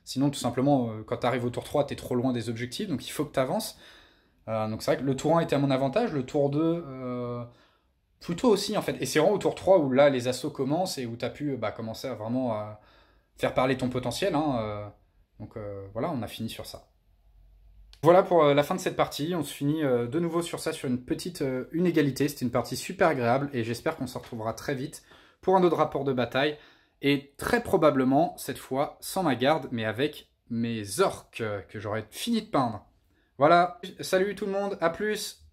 tout simplement, quand tu arrives au tour 3, tu es trop loin des objectifs. Donc il faut que tu avances. Donc c'est vrai que le tour 1 était à mon avantage. Le tour 2, plutôt aussi, en fait. Et c'est vraiment au tour 3 où là, les assauts commencent et où tu as pu commencer à vraiment faire parler ton potentiel, hein. Donc voilà, on a fini sur ça. Voilà pour la fin de cette partie, on se finit de nouveau sur ça, sur une petite une égalité. C'était une partie super agréable et j'espère qu'on se retrouvera très vite pour un autre rapport de bataille. Et très probablement, cette fois, sans ma garde, mais avec mes orques que j'aurais fini de peindre. Voilà, salut tout le monde, à plus!